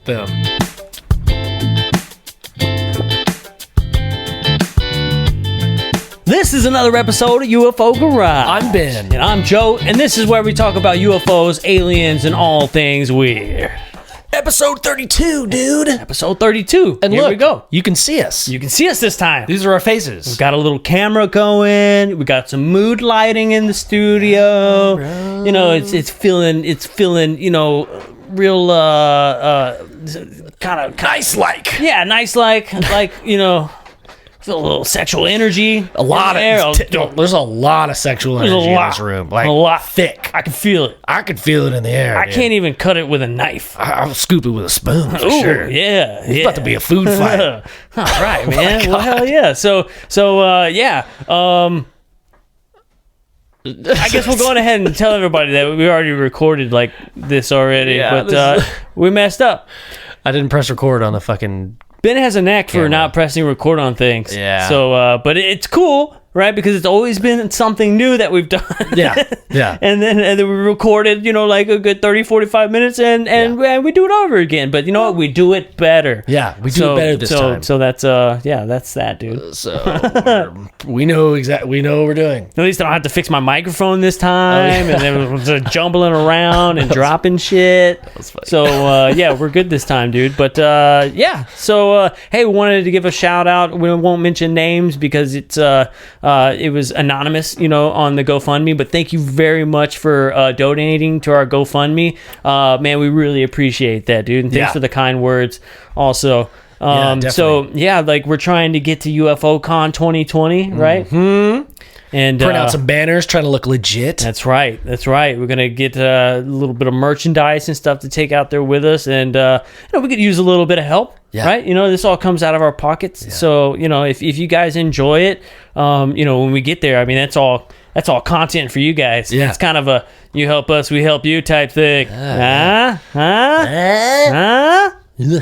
Boom. This is another episode of UFO Garage. I'm Ben. And I'm Joe, and this is where we talk about UFOs, aliens, and all things weird. Episode 32, dude. Episode 32. And here look, we go. You can see us. You can see us this time. These are our faces. We've got a little camera going. We got some mood lighting in the studio. You know, it's feeling, you know, real kind of nice like. Yeah, nice like you know. Feel a little sexual energy. A lot of there's a lot of sexual energy in this room. Like a lot thick. I can feel it. I can feel it in the air. I can't even cut it with a knife. I'll scoop it with a spoon for Ooh, sure. Yeah, It's about to be a food fight. All right, man. Oh Well, hell yeah. So yeah. I guess we'll go on ahead and tell everybody that we already recorded like this already, Yeah, but we messed up. I didn't press record on the fucking. Ben has a knack for Camera. not pressing record on things. Yeah. So, but it's cool, right? Because it's always been something new that we've done. Yeah. Yeah. and then we recorded, you know, like a good 30, 45 minutes and we do it over again. But you know what? We do it better. Yeah, we do it better this time. So that's that's that, dude. So we know what we're doing. At least I don't have to fix my microphone this time, and then we're just jumbling around and dropping shit. So yeah, we're good this time, dude. But yeah, so hey, we wanted to give a shout out. We won't mention names because it was anonymous, you know, on the GoFundMe. But thank you very much for donating to our GoFundMe. Man, we really appreciate that, dude. And thanks for the kind words also. So yeah, like we're trying to get to UFO Con 2020, right? Mm-hmm. And print out some banners, trying to look legit. That's right. We're gonna get a little bit of merchandise and stuff to take out there with us, and you know, we could use a little bit of help, right? You know, this all comes out of our pockets. So you know, if you guys enjoy it, you know, when we get there, I mean, that's all content for you guys. Yeah. It's kind of a you help us, we help you type thing. Well, we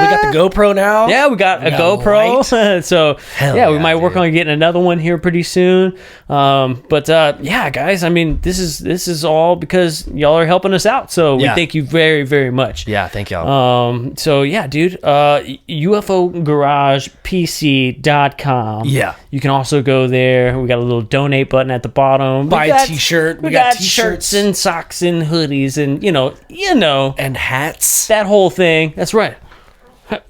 got the GoPro now. Yeah, we got a GoPro. So Hell we might work dude. on getting another one here pretty soon. But yeah, guys, I mean, this is all because y'all are helping us out. So we thank you very, very much. Yeah, thank y'all. So yeah, dude, UFOGaragePC.com. Yeah. You can also go there. We got a little donate button at the bottom. Buy a t-shirt. We got t-shirts and socks and hoodies and you know. And hats. That whole thing. That's right.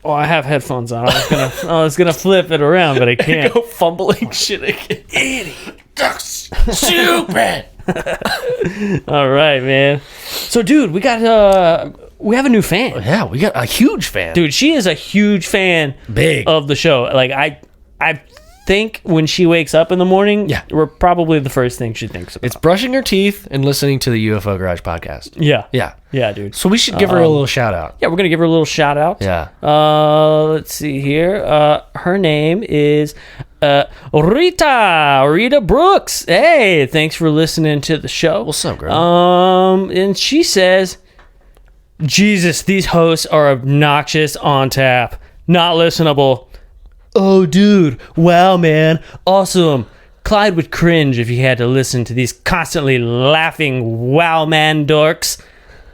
Oh, I have headphones on. I was gonna flip it around, but I can't. Go fumbling shit again. Idiot. Stupid. All right, man. So, dude, we have a new fan. Yeah, we got a huge fan. Dude, she is a huge fan. Big. Of the show. Like I think when she wakes up in the morning, we're probably the first thing she thinks about. It's brushing her teeth and listening to the UFO Garage podcast. Yeah. Yeah. Yeah, dude. So we should give her a little shout out. Yeah, we're going to give her a little shout out. Yeah. Let's see here. Her name is Rita Brooks. Hey, thanks for listening to the show. What's up, girl? And she says, Jesus, these hosts are obnoxious on tap. Not listenable. Oh, dude. Wow, man. Awesome. Clyde would cringe if he had to listen to these constantly laughing wow man dorks.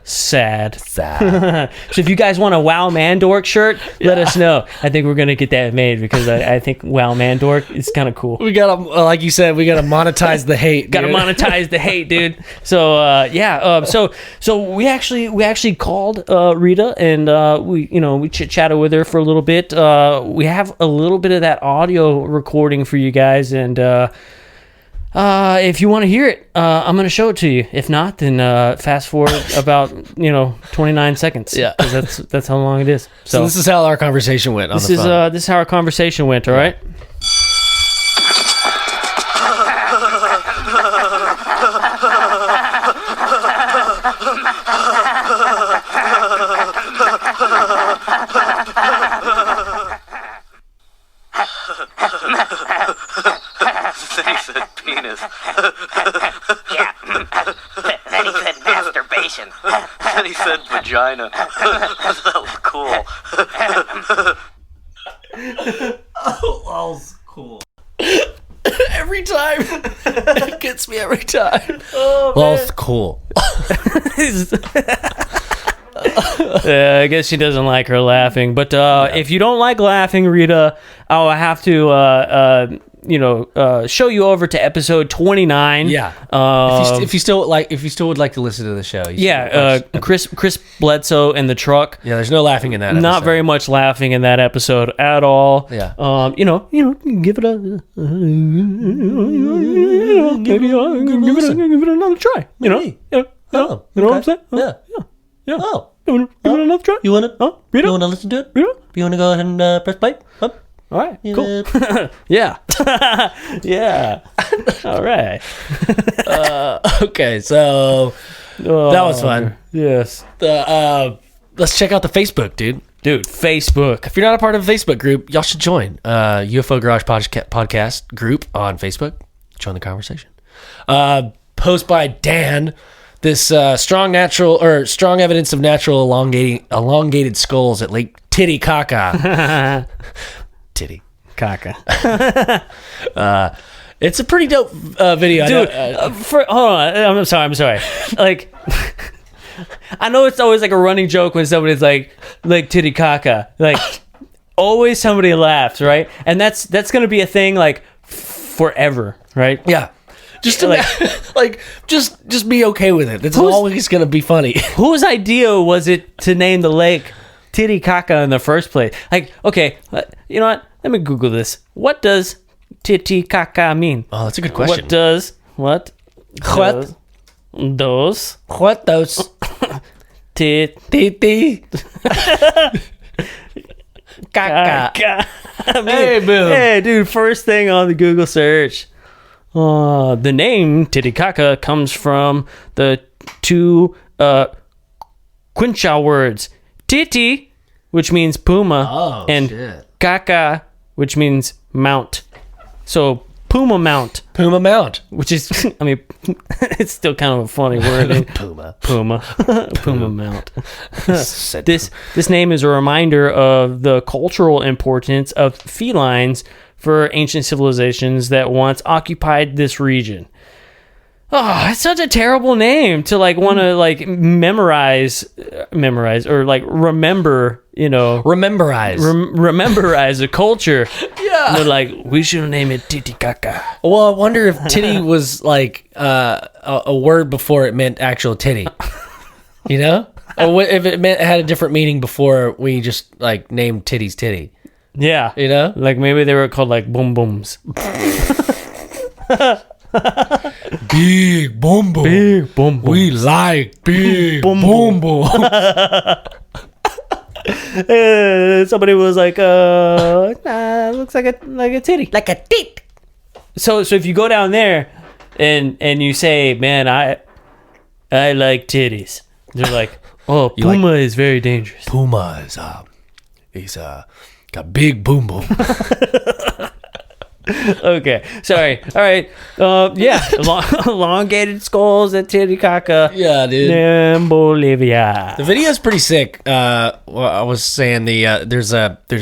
Sad. So if you guys want a Wow Man Dork shirt, let us know. I think we're going to get that made because I think Wow Man Dork is kind of cool. We got to, like you said, we got to monetize the hate. Got to monetize the hate, dude. So, yeah. So we actually called Rita and we chit-chatted with her for a little bit. We have a little bit of that audio recording for you guys, and if you want to hear it, I'm going to show it to you. If not, then fast forward about 29 seconds. Yeah, because that's how long it is. So this is how our conversation went. This is how our conversation went. All right. Then he said penis. Yeah. Then he said masturbation. Then he said vagina. That was cool. Oh, that was cool. Every time. It gets me every time. Oh, well, it's cool. I guess she doesn't like her laughing. But if you don't like laughing, Rita, I'll have to show you over to episode 29. Yeah. If you still would like to listen to the show. Chris Bledsoe in the truck. Yeah, there's no laughing in that episode. Not very much laughing in that episode at all. Yeah. Give it another try. You know what I'm saying? Yeah. Yeah. Oh. Give it another try. You want to? Rita? You want to listen to it? Rita? You want to go ahead and press play? Up. All right, cool. Yeah. Yeah. All right. Okay, so that was fun. Yes. Let's check out the Facebook, dude. Dude, Facebook. If you're not a part of a Facebook group, y'all should join. UFO Garage Podcast group on Facebook. Join the conversation. Post by Dan. This strong evidence of natural elongated skulls at Lake Titicaca. Titty. Caca. It's a pretty dope video. Dude, hold on. I'm sorry. Like, I know it's always like a running joke when somebody's like Titicaca. Like, always somebody laughs, right? And that's going to be a thing like forever, right? Yeah. Just just be okay with it. It's always going to be funny. Whose idea was it to name the lake Titicaca in the first place? Like, okay, you know what? Let me Google this. What does Titicaca mean? Oh, that's a good question. What those Titi Caca. Hey, boom. Hey, dude, first thing on the Google search. The name Titicaca comes from the two Quinchua words. Titi, which means puma, and caca, which means mount. So Puma Mount, which is, I mean, it's still kind of a funny word. Puma Mount. This name is a reminder of the cultural importance of felines for ancient civilizations that once occupied this region. Oh, it's such a terrible name to like want to like memorize or like remember, rememberize a culture. Yeah. They're like, we should name it Titicaca. Well, I wonder if titty was like a word before it meant actual titty. You know? Or if it had a different meaning before we just like named titties titty. Yeah. You know? Like maybe they were called like boom booms. Big boom boom. Big boom boom. We like big boom boom. Somebody was like, looks like a titty. Like a tit. So if you go down there and you say, man, I like titties. They're like, oh, Puma is very dangerous. Puma is got big boom boom. Okay, sorry. All right. Elongated skulls at Titicaca. Yeah, dude. In Bolivia. The video's pretty sick. I was saying there's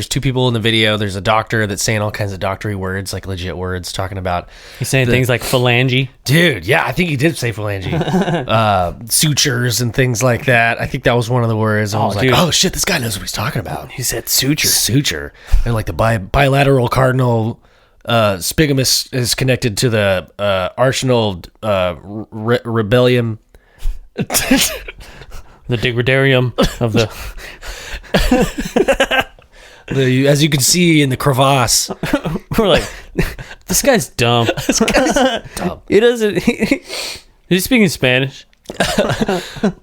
two people in the video. There's a doctor that's saying all kinds of doctory words, like legit words, talking about. He's saying things like phalange. Dude, yeah, I think he did say phalange. Sutures and things like that. I think that was one of the words. I was like, oh shit, this guy knows what he's talking about. He said suture. Suture. And like the bilateral cardinal spigamus is connected to the arsenal rebellion. The digradarium of the... As you can see in the crevasse. We're like, this guy's dumb. Dumb. He doesn't... Is he speaking Spanish?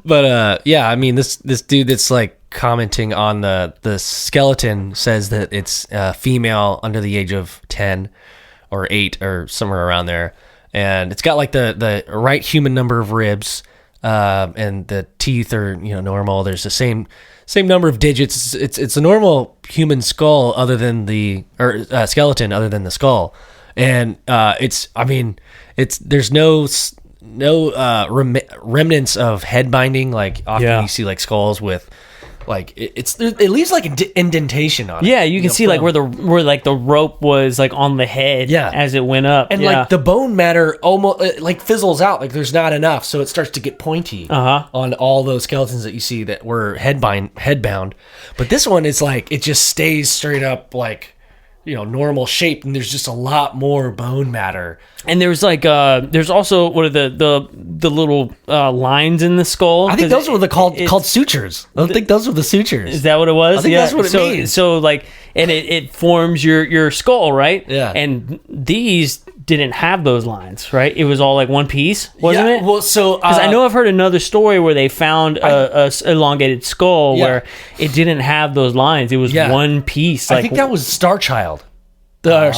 But yeah, I mean, this dude that's like commenting on the skeleton says that it's female under the age of 10 or 8 or somewhere around there, and it's got like the right human number of ribs, and the teeth are normal. There's the same number of digits. It's a normal human skull other than skeleton other than the skull, and there's no remnants of head binding. Like often you see like skulls with Like it leaves like an indentation on it. Yeah, you can see like where the rope was like on the head. Yeah. As it went up, and like the bone matter almost like fizzles out. Like there's not enough, so it starts to get pointy on all those skeletons that you see that were headbound. But this one is like it just stays straight up like, normal shape, and there's just a lot more bone matter. And there's like there's also what are the little lines in the skull. I think those were called sutures. I don't think those were the sutures. Is that what it was? I think that's what it means. So like, and it forms your skull, right? Yeah. And these didn't have those lines, right? It was all like one piece, wasn't it? Well, so because I know I've heard another story where they found a elongated skull where it didn't have those lines. It was one piece. I think that was Star Child. The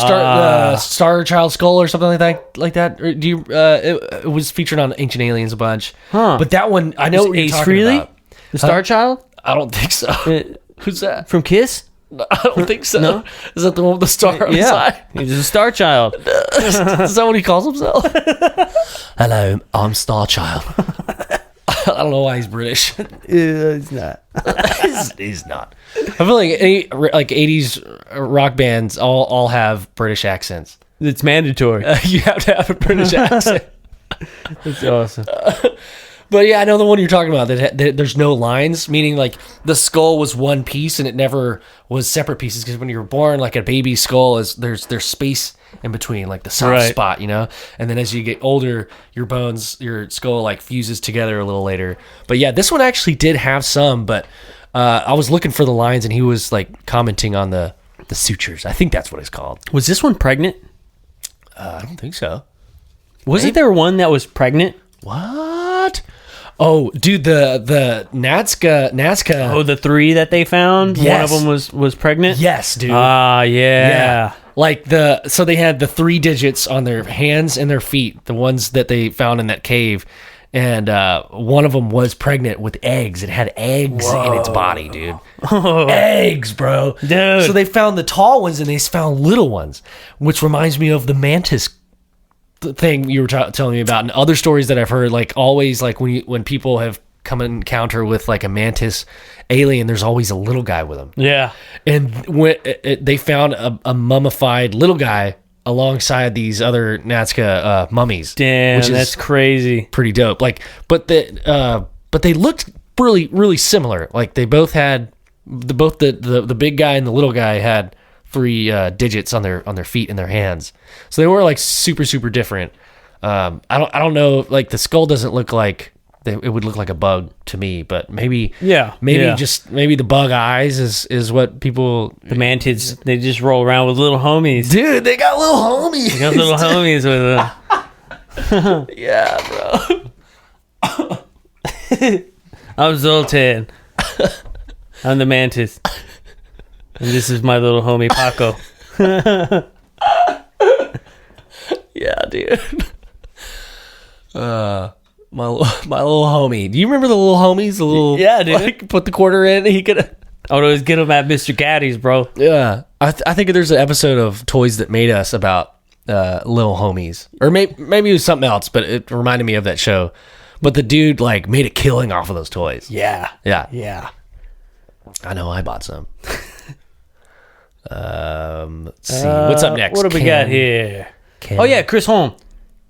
Star Child skull or something like that. Or do you? It was featured on Ancient Aliens a bunch. Huh. But that one, I know what you're talking about. The Star Child? I don't think so. Who's that? From Kiss? I don't think so. No? Is that the one with the star on the side? He's a Star Child. Is that what he calls himself? Hello, I'm Star Child. I don't know why he's British. He's not. He's not. I feel like 80s rock bands all have British accents. It's mandatory. You have to have a British accent. That's awesome. But yeah, I know the one you're talking about. That there's no lines, meaning like the skull was one piece and it never was separate pieces. Because when you're born, like a baby skull there's space in between, like the soft spot, And then as you get older, your skull like fuses together a little later. But yeah, this one actually did have some. But I was looking for the lines, and he was like commenting on the sutures. I think that's what it's called. Was this one pregnant? I don't think so. Wasn't there one that was pregnant? What? Oh, dude, the Nazca. Oh, the 3 that they found. Yes. One of them was pregnant. Yes, dude. Yeah. Like so they had the 3 digits on their hands and their feet, the ones that they found in that cave, and one of them was pregnant with eggs. It had eggs in its body, dude. Eggs, bro. Dude. So they found the tall ones and they found little ones, which reminds me of the mantis thing you were telling me about, and other stories that I've heard. Like always, like when people have come in encounter with like a mantis alien, there's always a little guy with them. Yeah. And when they found a mummified little guy alongside these other Nazca mummies. Damn, which is that's crazy. Pretty dope. Like, but they looked really, really similar. Like they both had the big guy and the little guy had 3 digits on their feet and their hands. So they were like super, super different. I don't know. Like the skull doesn't look like it would look like a bug to me, but maybe the bug eyes is what people. The mantids, they just roll around with little homies. Dude, they got little homies. They got little homies with them. Yeah, bro. I'm Zoltan. I'm the mantis. And this is my little homie Paco. Yeah, dude. My little homie. Do you remember the little homies? The little dude. Like, put the quarter in. He could. I would always get them at Mr. Gaddy's, bro. Yeah, I think there's an episode of Toys That Made Us about little homies, or maybe it was something else, but it reminded me of that show. But the dude like made a killing off of those toys. Yeah. Yeah. I know. I bought some. Let's see. What's up next? What do we got here? Oh yeah, Chris Holm.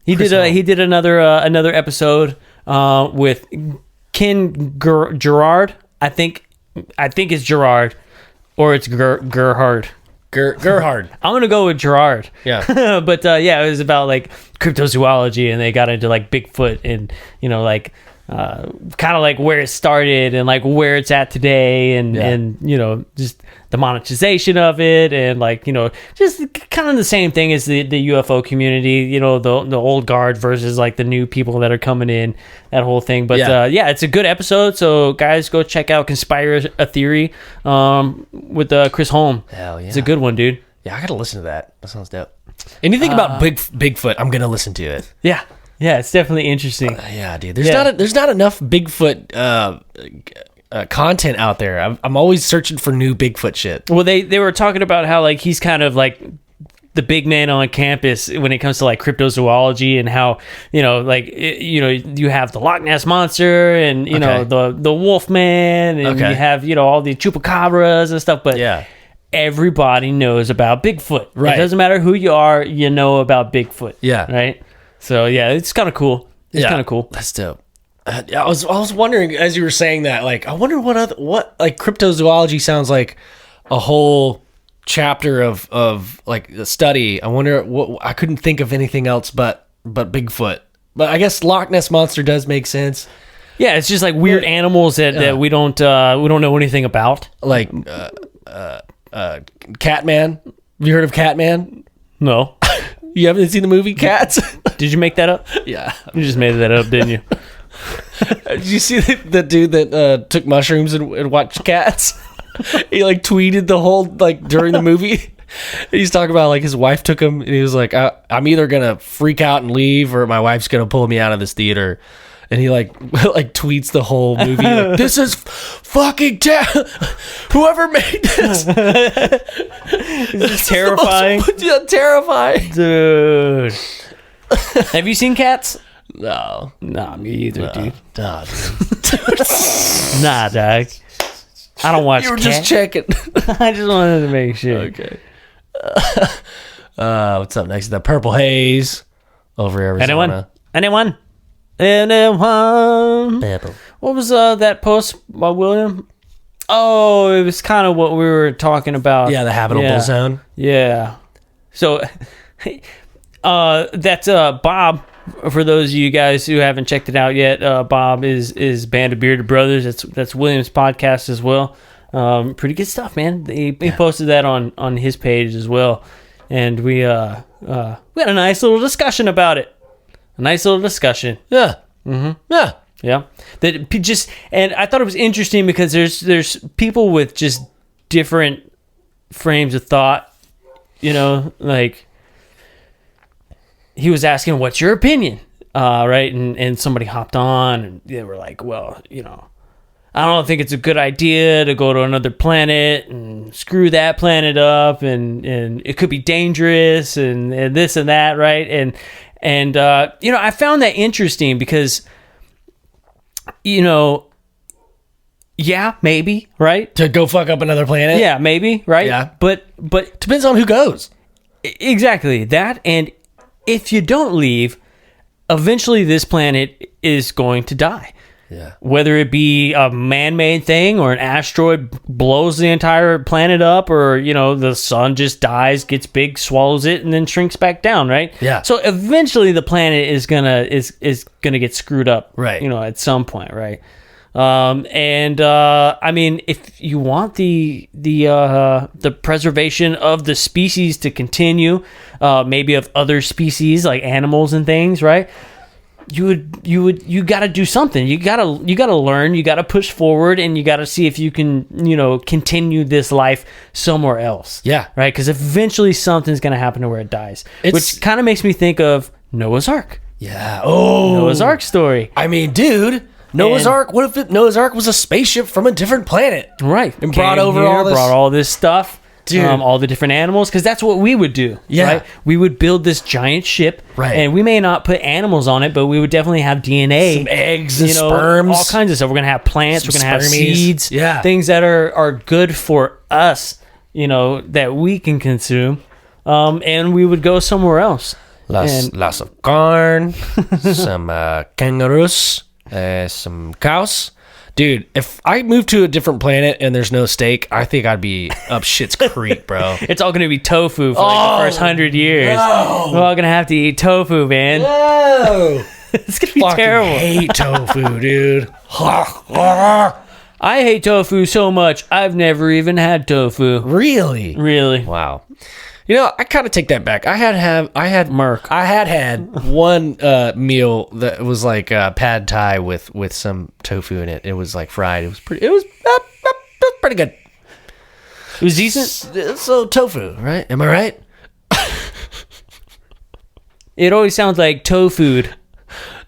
He did another episode with Ken Gerard. I think it's Gerard, or it's Gerhard. Gerhard. I'm gonna go with Gerard. Yeah. But it was about like cryptozoology, and they got into like Bigfoot and like kind of like where it started and like where it's at today, and just the monetization of it, and like just kind of the same thing as the UFO community, the old guard versus like the new people that are coming in, that whole thing. But it's a good episode, so guys, go check out Conspire a Theory with Chris Holm. Hell yeah, it's a good one, dude. Yeah, I gotta listen to that. That sounds dope. Anything about Bigfoot, I'm gonna listen to it. Yeah, it's definitely interesting. Yeah, dude. There's not enough Bigfoot content out there. I'm always searching for new Bigfoot shit. Well, they were talking about how like he's kind of like the big man on campus when it comes to like cryptozoology and how, you have the Loch Ness monster and the Wolf Man and you have all the chupacabras and stuff, but everybody knows about Bigfoot. Right. It doesn't matter who you are, you know about Bigfoot. Yeah. Right. So yeah, it's kind of cool. It's kind of cool. That's dope. I was wondering as you were saying that, like, I wonder what like cryptozoology sounds like a whole chapter of like a study. I wonder what, I couldn't think of anything else but Bigfoot. But I guess Loch Ness monster does make sense. Yeah, it's just like weird animals that we don't know anything about. Like Catman. Have you heard of Catman? No. You haven't seen the movie Cats? Did you make that up? Yeah. You just made that up, didn't you? Did you see the dude that took mushrooms and watched Cats? He like tweeted the whole like during the movie. He's talking about like his wife took him and he was like, I'm either gonna freak out and leave or my wife's gonna pull me out of this theater. And he like tweets the whole movie like, this is fucking whoever made this. It's terrifying. Terrifying, dude. Have you seen Cats? No, me either, dude. Nah, dude. Nah, dog. I don't watch. You were Cats. just checking. I just wanted to make sure. Okay. What's up next? The Purple Haze over Arizona. Anyone? What was that post by William? Oh, it was kind of what we were talking about. Yeah, the habitable zone. Yeah. So that's Bob. For those of you guys who haven't checked it out yet, Bob is Band of Bearded Brothers. That's William's podcast as well. Pretty good stuff, man. He posted that on his page as well, and we had a nice little discussion about it. A nice little discussion. Yeah. Mm-hmm. Yeah. Yeah. And I thought it was interesting because there's people with just different frames of thought. Like he was asking, "What's your opinion?" Right? And somebody hopped on and they were like, "Well, I don't think it's a good idea to go to another planet and screw that planet up, and it could be dangerous and this and that, right?" And I found that interesting because, yeah, maybe, right? To go fuck up another planet? Yeah, maybe, right? Yeah. But depends on who goes. Exactly. That, and if you don't leave, eventually this planet is going to die. Yeah. Whether it be a man-made thing or an asteroid blows the entire planet up, or the sun just dies, gets big, swallows it, and then shrinks back down, right? Yeah. So eventually the planet is gonna get screwed up, right? At some point, right? I mean, if you want the preservation of the species to continue, maybe of other species like animals and things, right? You got to do something. You got to learn. You got to push forward, and you got to see if you can, continue this life somewhere else. Yeah, right. Because eventually something's going to happen to where it dies, which kind of makes me think of Noah's Ark. Yeah. Oh, Noah's Ark story. I mean, dude, Noah's Ark. What if Noah's Ark was a spaceship from a different planet, right? And brought all this stuff. Dude. All the different animals, because that's what we would do. Yeah, right? We would build this giant ship, right? And we may not put animals on it, but we would definitely have DNA, some eggs, and sperms, all kinds of stuff. We're gonna have plants, we're gonna have seeds, yeah, things that are good for us, that we can consume, and we would go somewhere else. Lots of corn, some kangaroos, some cows. Dude, if I move to a different planet and there's no steak, I think I'd be up shit's creek, bro. It's all going to be tofu for the first 100 years. No. We're all going to have to eat tofu, man. No. It's going to be terrible. I hate tofu, dude. I hate tofu so much, I've never even had tofu. Really? Really. Wow. I kind of take that back. I had one meal that was like pad thai with some tofu in it. It was like fried. It was pretty good. It was decent. So tofu, right? Am I right? It always sounds like tofu.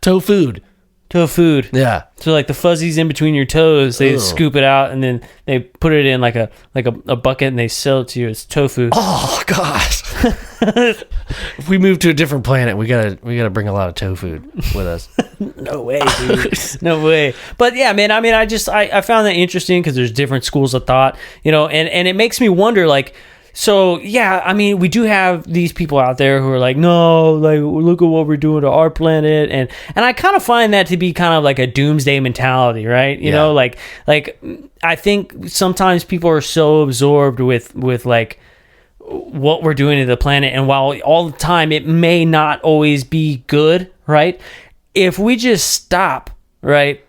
Tofu. Tofu. Yeah. So like the fuzzies in between your toes, they Ugh. scoop it out and then they put it in like a bucket and they sell it to you as tofu. Oh gosh. If we move to a different planet, we gotta bring a lot of tofu with us. No way, dude. No way. But yeah, man, I mean, I found that interesting because there's different schools of thought, you know, and it makes me wonder, like, so yeah, I mean, we do have these people out there who are like, no, like, look at what we're doing to our planet, and I kind of find that to be kind of like a doomsday mentality, right? You know, like I think sometimes people are so absorbed with like what we're doing to the planet, and while all the time it may not always be good, right? If we just stop, right,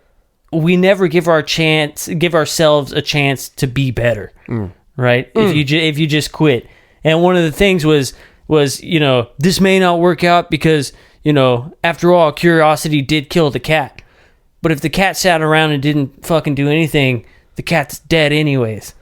we never give ourselves a chance to be better, right? If you just quit. And one of the things was you know, this may not work out because, you know, after all, curiosity did kill the cat. But if the cat sat around and didn't fucking do anything, the cat's dead anyways.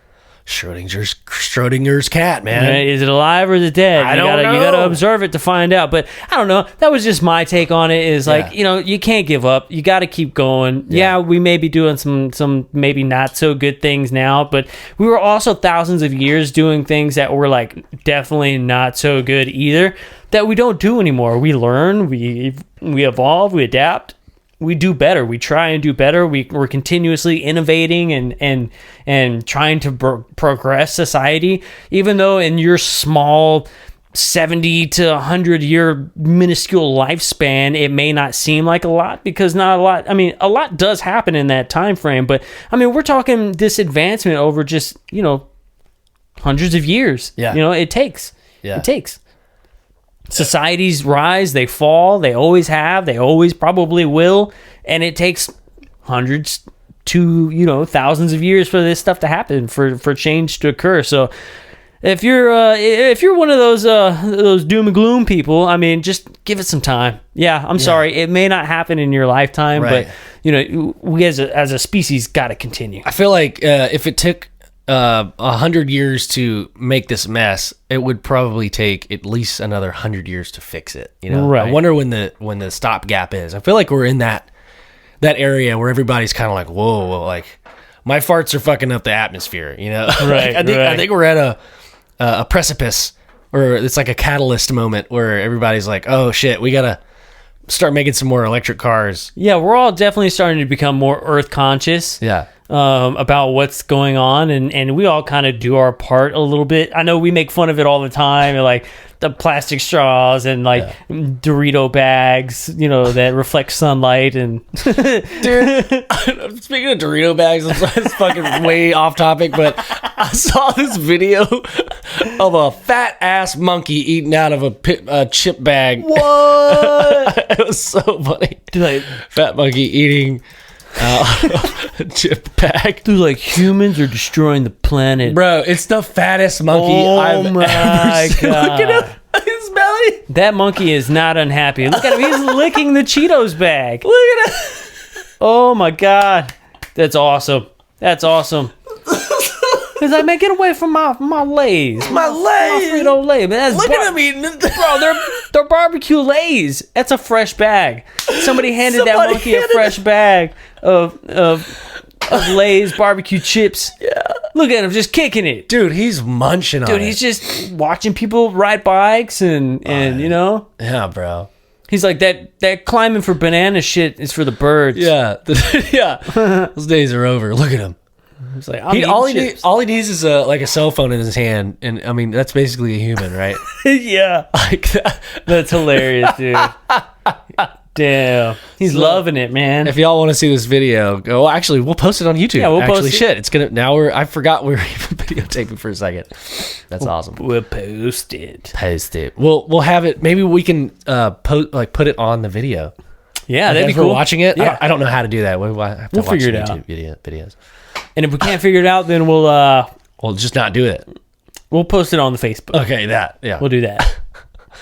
Schrodinger's cat, man. Right? Is it alive or is it dead? I don't know. You gotta observe it to find out. But I don't know. That was just my take on it. Is like, you know, you can't give up. You got to keep going. Yeah, we may be doing some maybe not so good things now, but we were also thousands of years doing things that were like definitely not so good either. That we don't do anymore. We learn. We evolve. We adapt. We do better. We try and do better. We're continuously innovating and trying to progress society, even though in your small 70 to 100 year minuscule lifespan, it may not seem like a lot, because not a lot. I mean, a lot does happen in that time frame, but I mean, we're talking this advancement over just, you know, hundreds of years. Yeah. You know, it takes. Yeah. It takes. Societies rise, they fall, they always have, they always probably will, and it takes hundreds to, you know, thousands of years for this stuff to happen, for change to occur. So if you're one of those doom and gloom people, I mean, just give it some time. Yeah, I'm sorry, it may not happen in your lifetime, Right. but you know, we as a species got to continue. I feel like if it took 100 years to make this mess, it would probably take at least another 100 years to fix it. You know, Right. I wonder when the stopgap is. I feel like we're in that area where everybody's kind of like, whoa, like my farts are fucking up the atmosphere. You know, Right, I think we're at a precipice, or it's like a catalyst moment where everybody's like, oh shit, we gotta start making some more electric cars. Yeah, we're all definitely starting to become more earth conscious. Yeah. About what's going on, and we all kind of do our part a little bit. I know we make fun of it all the time, and like the plastic straws and like Dorito bags, you know, that reflect sunlight. And Dude, speaking of Dorito bags, it's fucking way off topic, but I saw this video of a fat ass monkey eating out of a chip bag. what? It was so funny. Dude, like, Fat monkey eating a chip bag. dude, like humans are destroying the planet. Bro, it's the fattest monkey I've ever seen. Look at him. His belly. That monkey is not unhappy. Look at him. He's licking the Cheetos bag. Look at him. Oh my God. That's awesome. That's awesome. He's like, man, get away from my Lay's. My Lay's. My Frito Lay. Man, that's Look at him eating it. Bro, they're barbecue Lays. That's a fresh bag. Somebody handed that monkey a fresh bag of Lay's barbecue chips. Yeah. Look at him just kicking it. Dude, he's munching on it. Dude, he's just watching people ride bikes and you know. Yeah, bro. He's like, that climbing for banana shit is for the birds. Yeah. Yeah. Those days are over. Look at him. He's like, All he needs is like a cell phone in his hand, and I mean that's basically a human, right? yeah. Like that. That's hilarious, dude. Damn. He's loving it, man. If y'all want to see this video, go. Well, actually, we'll post it on YouTube. Yeah, we'll post it. Shit, it's gonna. I forgot we were even videotaping for a second. That's awesome. We'll post it. Post it. We'll have it. Maybe we can put it on the video. Yeah, that'd be if we're cool. watching it. Yeah. I don't know how to do that. We'll have to We'll watch figure it YouTube out. videos. And if we can't figure it out, then We'll just not do it. we'll post it on the Facebook. Okay, yeah. We'll do that.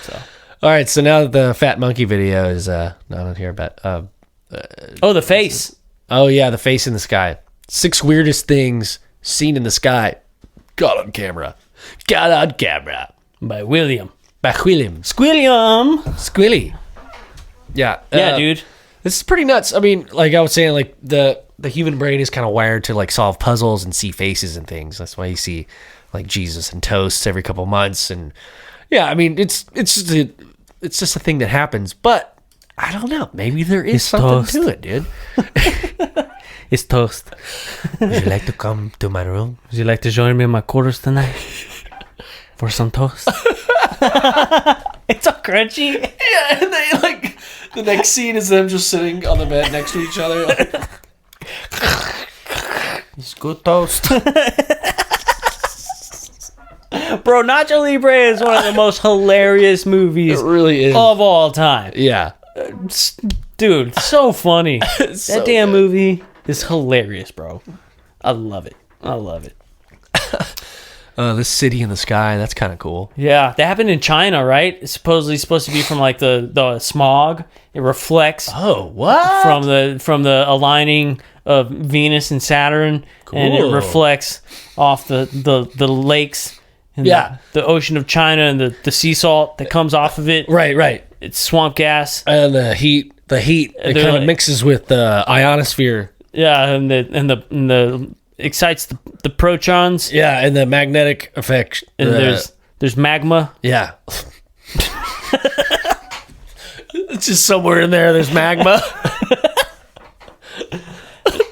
So. All right, so now that the fat monkey video is not on here, but Oh, the face. oh yeah, the face in the sky. 6 weirdest things seen in the sky. Got on camera. By William. By William. Squilliam. Squilly. Yeah. Yeah, dude. This is pretty nuts. I mean, like I was saying, like the human brain is kind of wired to like solve puzzles and see faces and things. That's why you see like Jesus and toasts every couple months. And yeah, I mean, it's just a thing that happens. But I don't know. Maybe there is something to it, dude. It's toast. Would you like to come to my room? Would you like to join me in my quarters tonight for some toast? It's all crunchy. Yeah, and they like the next scene is them just sitting on the bed next to each other. Like, It's good toast. Bro, Nacho Libre is one of the most hilarious movies it really is. of all time. Yeah. Dude, so funny. So That damn good. movie is hilarious, bro. I love it. I love it. This city in the sky, that's kind of cool. Yeah, that happened in China, right? It's supposedly supposed to be from like the smog. It reflects Oh, what? from the aligning of Venus and Saturn, and it Cool. reflects off the lakes and Yeah. the ocean of China and the sea salt that comes off of it. Right. It's swamp gas. And the heat, it They're kind of like- mixes with the ionosphere. Yeah, and the excites the protons. Yeah, and the magnetic effect. And there's magma. yeah. It's just somewhere in there. There's magma.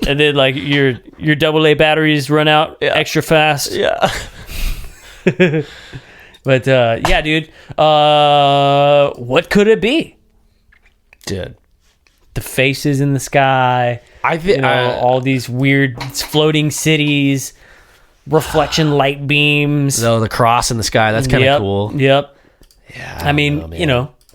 And then like your AA batteries run out extra fast. Yeah. But yeah, dude. What could it be? Dude, The faces in the sky. I think All these weird floating cities, reflection light beams. the cross in the sky. That's kind of Yep, cool. Yep. Yeah. I mean,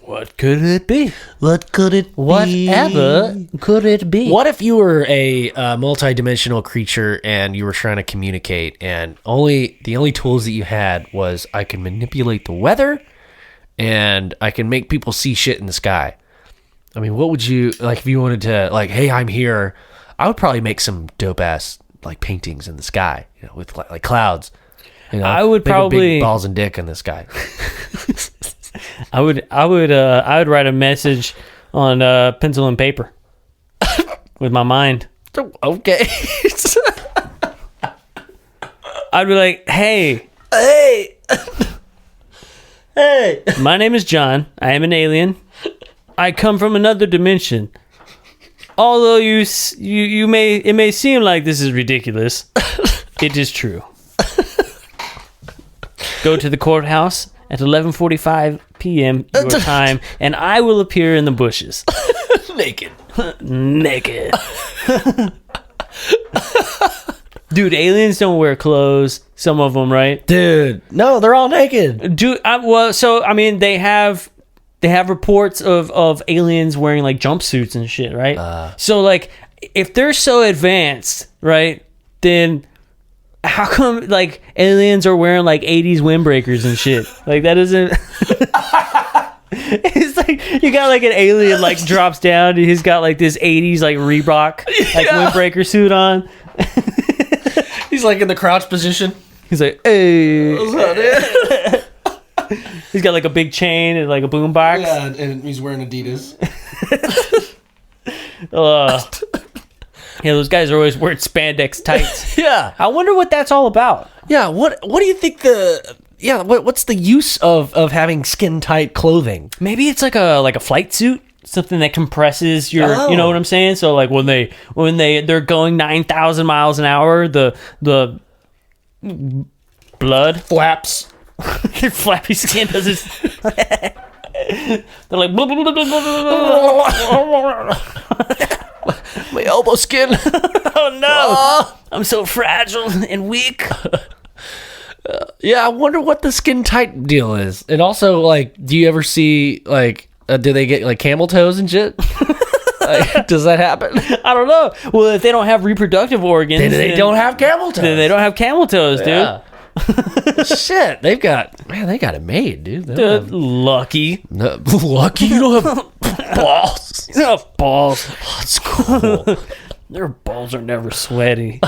what could it be? what could it Whatever could it be? What if you were a multi-dimensional creature and you were trying to communicate, and the only tools that you had was I can manipulate the weather, and I can make people see shit in the sky? I mean, what would you like if you wanted to like? Hey, I'm here. I would probably make some dope ass like paintings in the sky, with like clouds. I would make a probably- big balls and dick in the sky. I would write a message on pencil and paper with my mind. Okay. I'd be like, hey, Hey. my name is John. I am an alien. I come from another dimension. Although it may seem like this is ridiculous, it is true. Go to the courthouse at 11:45 p.m. your time, and I will appear in the bushes. Naked. Naked. Dude, aliens don't wear clothes. Some of them, right? Dude, no, they're all naked. Dude, they have reports of aliens wearing like jumpsuits and shit, right? So like, if they're so advanced, right, then how come like aliens are wearing like 80s windbreakers and shit? Like that isn't. It's like you got like an alien like drops down and he's got like this 80s like Reebok like windbreaker suit on. he's like in the crouch position. He's like, hey. He's got like a big chain and like a boombox. Yeah, and he's wearing Adidas. Yeah, those guys are always wearing spandex tights. Yeah. I wonder what that's all about. Yeah, what do you think what's the use of having skin tight clothing? Maybe it's like a flight suit, something that compresses your, you know what I'm saying? So like when they're going 9,000 miles an hour, the blood Flaps. their flappy skin doesn't. They're like My elbow skin. oh no, I'm so fragile and weak. Yeah, I wonder what the skin tight deal is. And also, like, do you ever see like do they get like camel toes and shit? Like, does that happen? I don't know. Well, if they don't have reproductive organs, They don't have camel toes. Then they don't have camel toes, dude. Yeah. Shit, they got it made, dude. They don't have- Lucky. no, lucky you don't have balls. You don't have balls. That's cool. Their balls are never sweaty.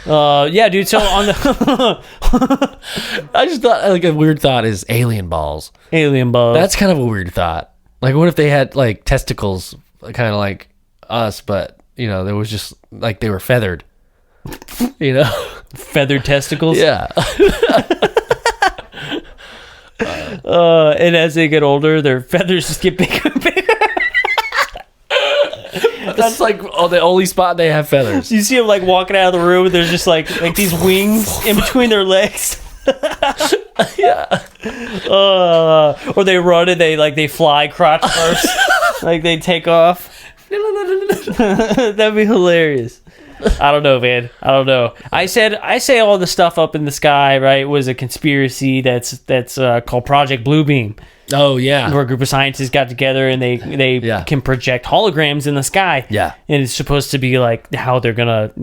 Yeah, dude. So on the I just thought like a weird thought is alien balls. alien balls. That's kind of a weird thought. Like, what if they had like testicles, kind of like us, but there was just like they were feathered. Feathered testicles. Yeah. And as they get older, their feathers just get bigger and bigger. That's like the only spot they have feathers. You see them like walking out of the room. There's just like these wings in between their legs. Yeah. Or they run and they fly crotch first. Like they take off. That'd be hilarious. I don't know, man. I don't know. I say all the stuff up in the sky, right, was a conspiracy that's called Project Bluebeam. Oh yeah. Where a group of scientists got together and they can project holograms in the sky. Yeah. And it's supposed to be like how they're gonna,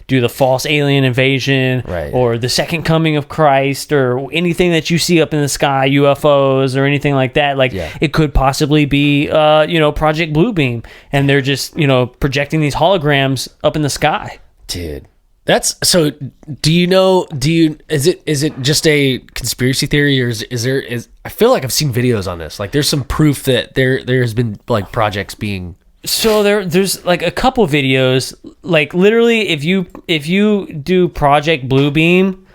do the false alien invasion, right, or the second coming of Christ, or anything that you see up in the sky, UFOs or anything like that. Like it could possibly be Project Bluebeam, and they're just, projecting these holograms up in the sky. Dude. That's so. Is it just a conspiracy theory, or is there? I feel like I've seen videos on this. Like, there's some proof that there has been like projects being. So there's like a couple videos. Like literally, if you do Project Bluebeam,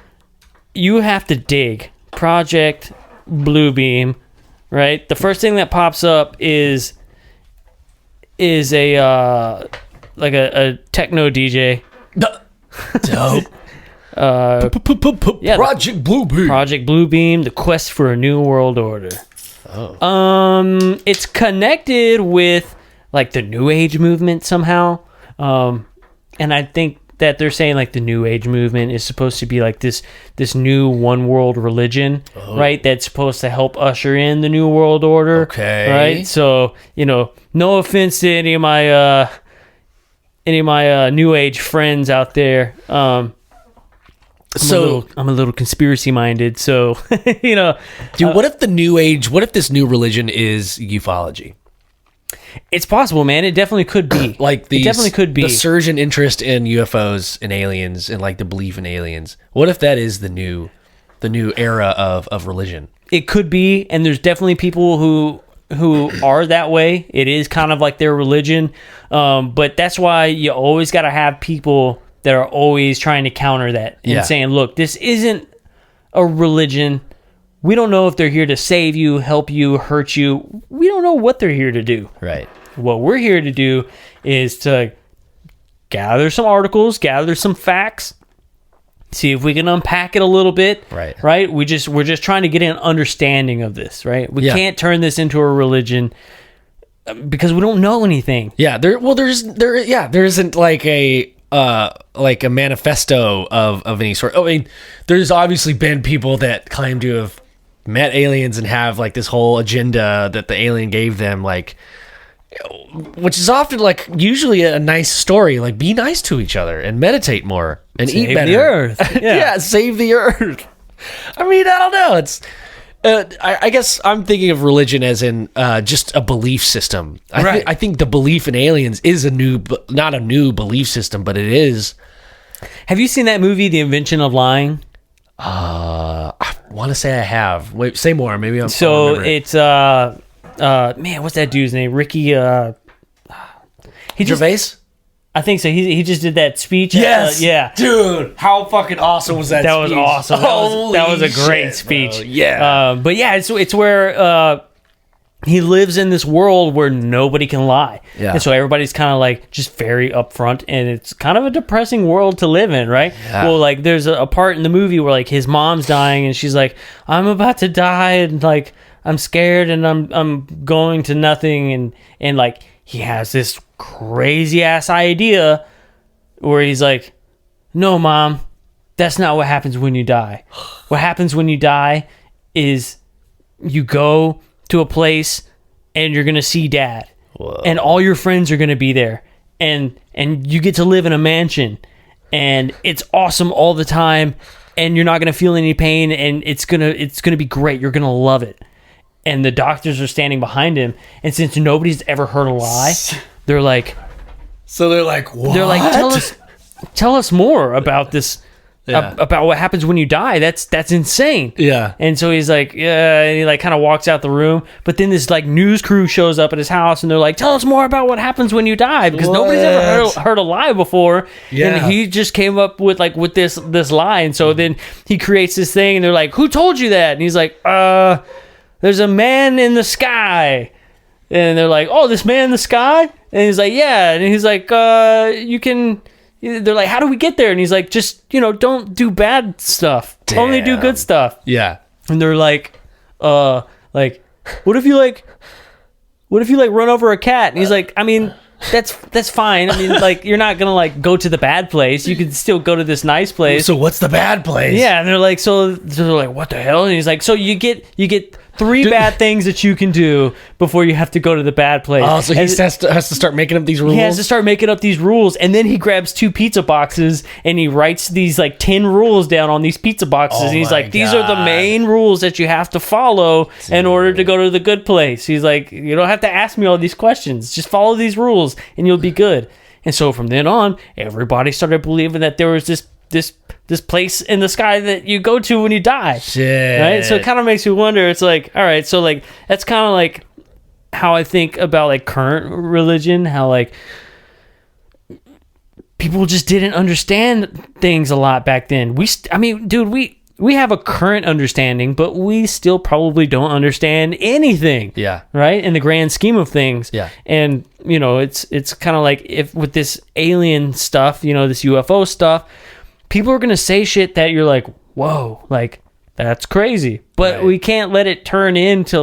you have to dig Project Bluebeam, right? The first thing that pops up is a like a techno DJ. Dope. Project Bluebeam. Project Bluebeam, the quest for a new world order. Oh. It's connected with like the New Age movement somehow. And I think that they're saying like the New Age movement is supposed to be like this new one world religion, right? That's supposed to help usher in the new world order. Okay. Right? So, no offense to any of my New Age friends out there. I'm a little conspiracy minded, so dude, what if this new religion is ufology? It's possible, man. It definitely could be. Like it definitely could be the surge in interest in UFOs and aliens, and like the belief in aliens. What if that is the new era of religion? It could be, and there's definitely people who are that way. It is kind of like their religion, but that's why you always got to have people that are always trying to counter that and saying, look, this isn't a religion. We don't know if they're here to save you, help you, hurt you. We don't know what they're here to do. Right. What we're here to do is to gather some articles, gather some facts, see if we can unpack it a little bit. Right. We're just trying to get an understanding of this, right? We can't turn this into a religion because we don't know anything. Yeah. There isn't like a manifesto of any sort. I mean, there's obviously been people that claim to have met aliens and have like this whole agenda that the alien gave them, like, which is often like usually a nice story, like be nice to each other and meditate more and Save eat better. the earth. Yeah, save the earth. I mean, I don't know. It's I guess I'm thinking of religion as in just a belief system. I think the belief in aliens is not a new belief system, but it is. Have you seen that movie, The Invention of Lying? I want to say I have. Wait, say more. Maybe I'm. So it's man, what's that dude's name? Ricky. Gervais. I think so. He just did that speech. Yes. Yeah. Dude, how fucking awesome was that? That speech? was awesome. That was a great shit, speech. Bro. Yeah. But yeah, it's where he lives in this world where nobody can lie. Yeah. And so everybody's kind of like just very upfront, and it's kind of a depressing world to live in, right? Yeah. Well, like there's a part in the movie where like his mom's dying, and she's like, "I'm about to die, and like I'm scared, and I'm going to nothing," and like he has this crazy ass idea where he's like, "No, Mom, that's not what happens when you die. What happens when you die is you go to a place and you're gonna see Dad. Whoa. And all your friends are gonna be there, and you get to live in a mansion, and it's awesome all the time, and you're not gonna feel any pain, and it's gonna be great. You're gonna love it." And the doctors are standing behind him, and since nobody's ever heard a lie, they're like, what? They're like, tell us more about this about what happens when you die. That's insane. Yeah. And so he's like, yeah, and he like kind of walks out the room. But then this like news crew shows up at his house, and they're like, tell us more about what happens when you die, because nobody's ever heard a lie before. Yeah. And he just came up with this lie. And so then he creates this thing, and they're like, who told you that? And he's like, there's a man in the sky. And they're like, oh, this man in the sky? And he's like, yeah. And he's like, you can... They're like, how do we get there? And he's like, just, don't do bad stuff. Only do good stuff. Yeah. And they're like, what if you run over a cat? And he's like, I mean, that's fine. I mean, like, you're not gonna like go to the bad place. You can still go to this nice place. So what's the bad place? Yeah, and they're like, so they're like, what the hell? And he's like, so you get 3 bad things that you can do before you have to go to the bad place. Oh, so he has to start making up these rules? He has to start making up these rules, and then he grabs 2 pizza boxes, and he writes these, 10 rules down on these pizza boxes, and he's like, these are the main rules that you have to follow in order to go to the good place. He's like, you don't have to ask me all these questions. Just follow these rules, and you'll be good. And so from then on, everybody started believing that there was this place in the sky that you go to when you die. Shit. Right? So it kind of makes you wonder. It's like, all right, so that's kind of like how I think about current religion, how people just didn't understand things a lot back then. We have a current understanding, but we still probably don't understand anything. Yeah. Right? In the grand scheme of things. Yeah. And, it's kind of like if with this alien stuff, this UFO stuff, people are going to say shit that you're like, whoa, that's crazy. But Right. we can't let it turn into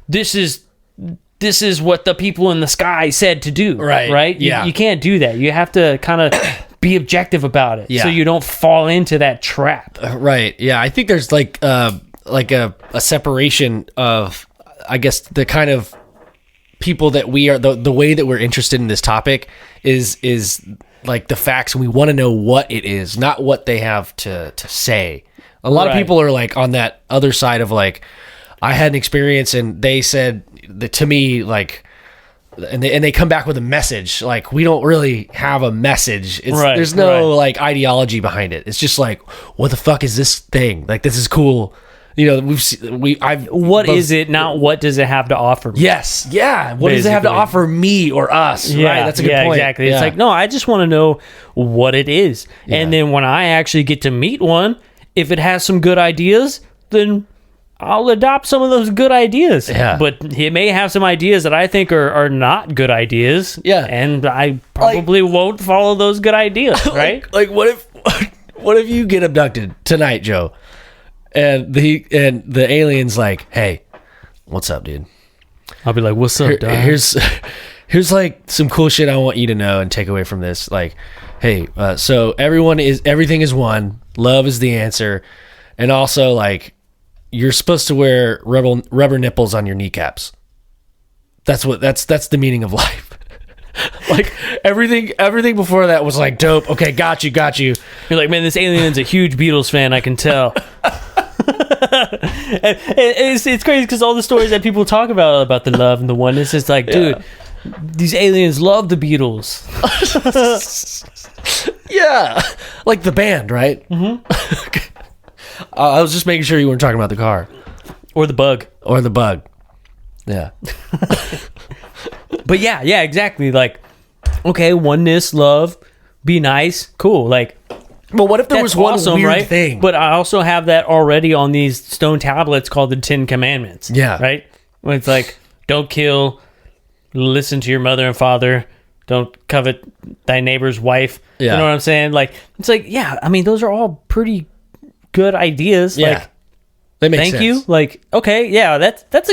this is what the people in the sky said to do. Right? Yeah. You can't do that. You have to kind of be objective about it. Yeah. So you don't fall into that trap. Right. Yeah. I think there's a separation of, I guess, the kind of people that we are, the way that we're interested in this topic is the facts, and we want to know what it is, not what they have to say. A lot of people are on that other side of I had an experience and they said that to me, and they come back with a message. We don't really have a message. There's no ideology behind it. It's just what the fuck is this thing? This is cool. What is it? Not what does it have to offer me? Yes. Yeah. What does it have to Basically. offer me or us? Yeah, Right. That's a good point. Exactly. Yeah. It's no, I just want to know what it is. Yeah. And then when I actually get to meet one, if it has some good ideas, then I'll adopt some of those good ideas. Yeah. But he may have some ideas that I think are not good ideas. Yeah. And I probably won't follow those good ideas, right? what if you get abducted tonight, Joe? And the alien's like, hey, what's up, dude? I'll be like, what's up, dog? Here's some cool shit I want you to know and take away from this. Hey, so everything is one. Love is the answer. And also you're supposed to wear rubber nipples on your kneecaps. That's the meaning of life. Everything before that was dope. Okay, got you. You're like, man, this alien's a huge Beatles fan, I can tell. And it's crazy because all the stories that people talk about the love and the oneness, it's dude, these aliens love the Beatles. Yeah, the band, right? Mm-hmm. Okay. I was just making sure you weren't talking about the car Or the bug. Yeah. But yeah, exactly. Okay, oneness, love, be nice, cool. Well, what if there was one awesome, weird right? thing? But I also have that already on these stone tablets called the 10 Commandments. Yeah. Right? When it's don't kill, listen to your mother and father, don't covet thy neighbor's wife. Yeah. You know what I'm saying? It's yeah, I mean, those are all pretty good ideas. Yeah. That makes thank sense. you. Okay, yeah, that's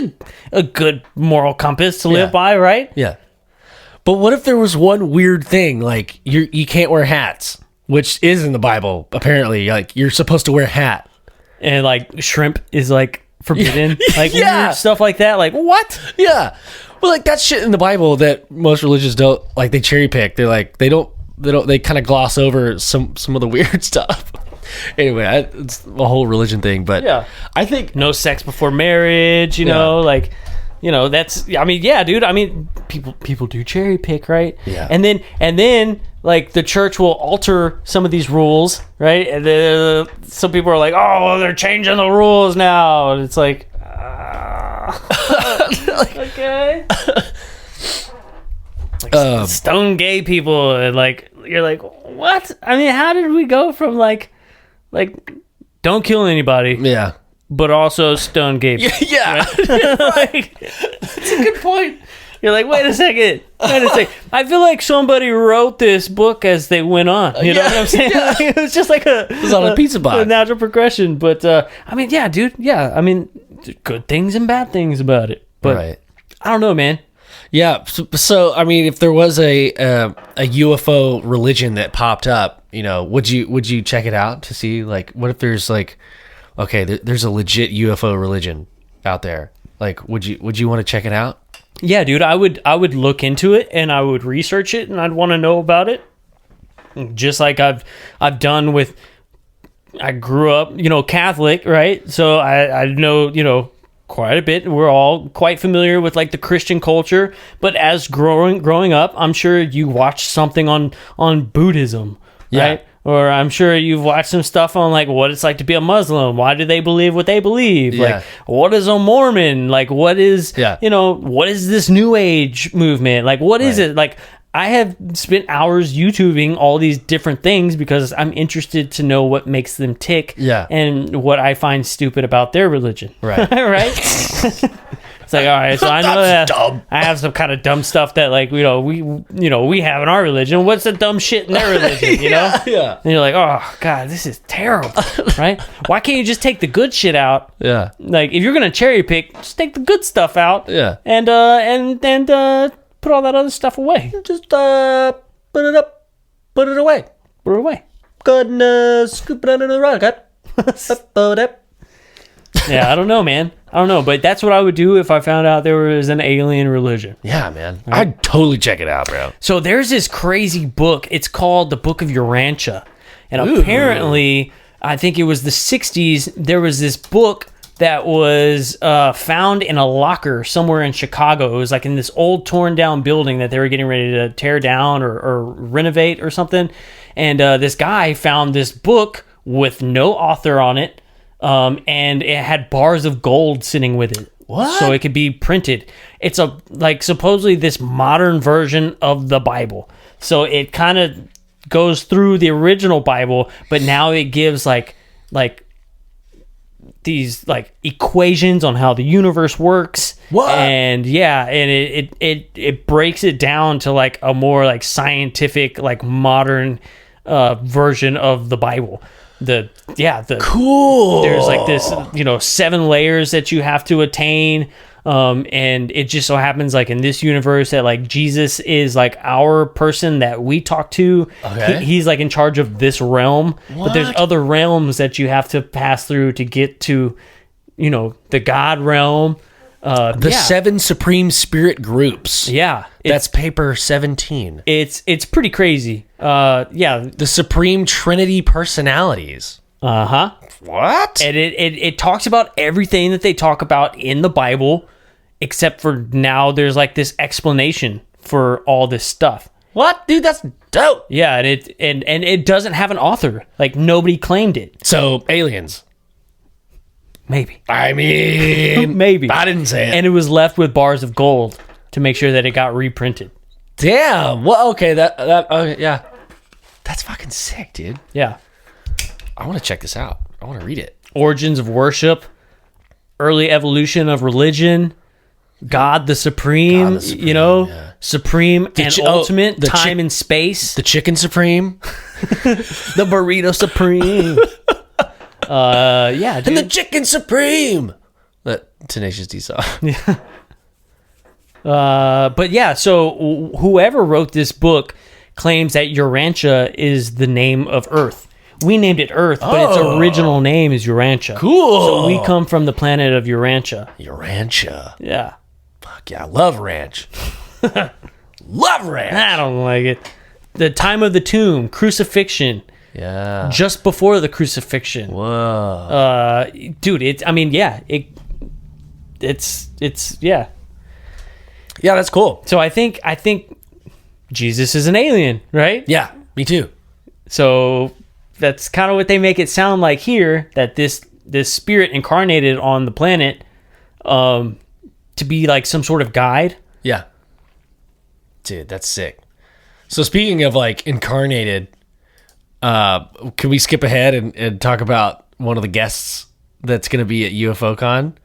a good moral compass to live Yeah. by, right? Yeah. But what if there was one weird thing, you can't wear hats, which is in the Bible, apparently. You're supposed to wear a hat. And shrimp is forbidden. Yeah. Weird stuff like that. What? Yeah. Well, that shit in the Bible that most religions don't, they cherry pick. They're they kind of gloss over some of the weird stuff. Anyway, it's a whole religion thing, but Yeah. I think No sex before marriage, you know, that's, I mean, yeah, dude, I mean, people do cherry pick, right? Yeah. And then like the church will alter some of these rules, right? And some people are like, "Oh, well, they're changing the rules now," and it's like, okay. Like, stone gay people, and like you're like, what? I mean, how did we go from like don't kill anybody, Yeah. but also stone gay people? Yeah. Like, that's a good point. You're like, wait a second. I feel like somebody wrote this book as they went on. You know what I'm saying? Yeah. Like, it was just like it was on a pizza box. A natural progression. But I mean, yeah, dude. Yeah, I mean, good things and bad things about it. But Right. I don't know, man. Yeah. So I mean, if there was a UFO religion that popped up, you know, would you check it out to see, like, what if there's like, okay, there's a legit UFO religion out there? Like, would you want to check it out? Yeah, dude, I would look into it and I would research it and I'd want to know about it. Just like I've done with, I grew up, you know, Catholic, right? So I know, you know, quite a bit. We're all quite familiar with like the Christian culture, but as growing up, I'm sure you watched something on Buddhism, right? Or I'm sure you've watched some stuff on like what it's like to be a Muslim. Why do they believe what they believe? Yeah. Like, what is a Mormon? Like, what is, you know, what is this New Age movement? Like, what is it? Like, I have spent hours YouTubing all these different things because I'm interested to know what makes them tick, and what I find stupid about their religion. Right. Right? It's like, all right, so I know that dumb. I have some kind of dumb stuff that, like, we have in our religion. What's the dumb shit in their religion? You know? Yeah. And you're like, oh god, this is terrible, right? Why can't you just take the good shit out? Yeah. Like, if you're gonna cherry pick, just take the good stuff out. Yeah. And put all that other stuff away. Just put it up, put it away. Put it away. Go and scoop it under the rug. Yeah, I don't know, man. I don't know, but that's what I would do if I found out there was an alien religion. Yeah, man. I'd totally check it out, bro. So there's this crazy book. It's called the Book of Urantia. And apparently, I think it was the 60s, there was this book that was found in a locker somewhere in Chicago. It was like in this old torn down building that they were getting ready to tear down or renovate or something. And this guy found this book with no author on it. And it had bars of gold sitting with it. What? So it could be printed. It's supposedly this modern version of the Bible. So it kind of goes through the original Bible, but now it gives like these like equations on how the universe works. What? And it breaks it down to like a more like scientific, like modern version of the Bible. Cool. There's like this, 7 layers that you have to attain. And it just so happens like in this universe that like Jesus is like our person that we talk to. Okay. He's like in charge of this realm, but there's other realms that you have to pass through to get to, the God realm. The 7 supreme spirit groups. Yeah. That's paper 17. It's pretty crazy. The supreme trinity personalities. Uh-huh. What? And it talks about everything that they talk about in the Bible, except for now there's like this explanation for all this stuff. What? Dude, that's dope. Yeah, and it doesn't have an author. Like, nobody claimed it. So, aliens. Maybe. I mean... Maybe. I didn't say it. And it was left with bars of gold to make sure that it got reprinted. Damn. Well, okay, yeah. That's fucking sick, dude. Yeah. I want to check this out. I want to read it. Origins of worship, early evolution of religion, God the Supreme, Supreme and ultimate, time and space. The chicken supreme. The burrito supreme. Yeah, dude. And the chicken supreme. That Tenacious D song. But yeah, so whoever wrote this book claims that Urantia is the name of Earth. We named it Earth, but its original name is Urantia. Cool. So we come from the planet of Urantia. Urantia. Yeah. Fuck yeah, I love ranch. Love ranch. I don't like it. The time of the tomb, crucifixion. Yeah. Just before the crucifixion. Whoa. Dude, it's Yeah, that's cool. So I think Jesus is an alien, right? Yeah, me too. So that's kind of what they make it sound like here, that this spirit incarnated on the planet to be like some sort of guide. Yeah. Dude, that's sick. So speaking of like incarnated, can we skip ahead and talk about one of the guests that's going to be at UFO Con?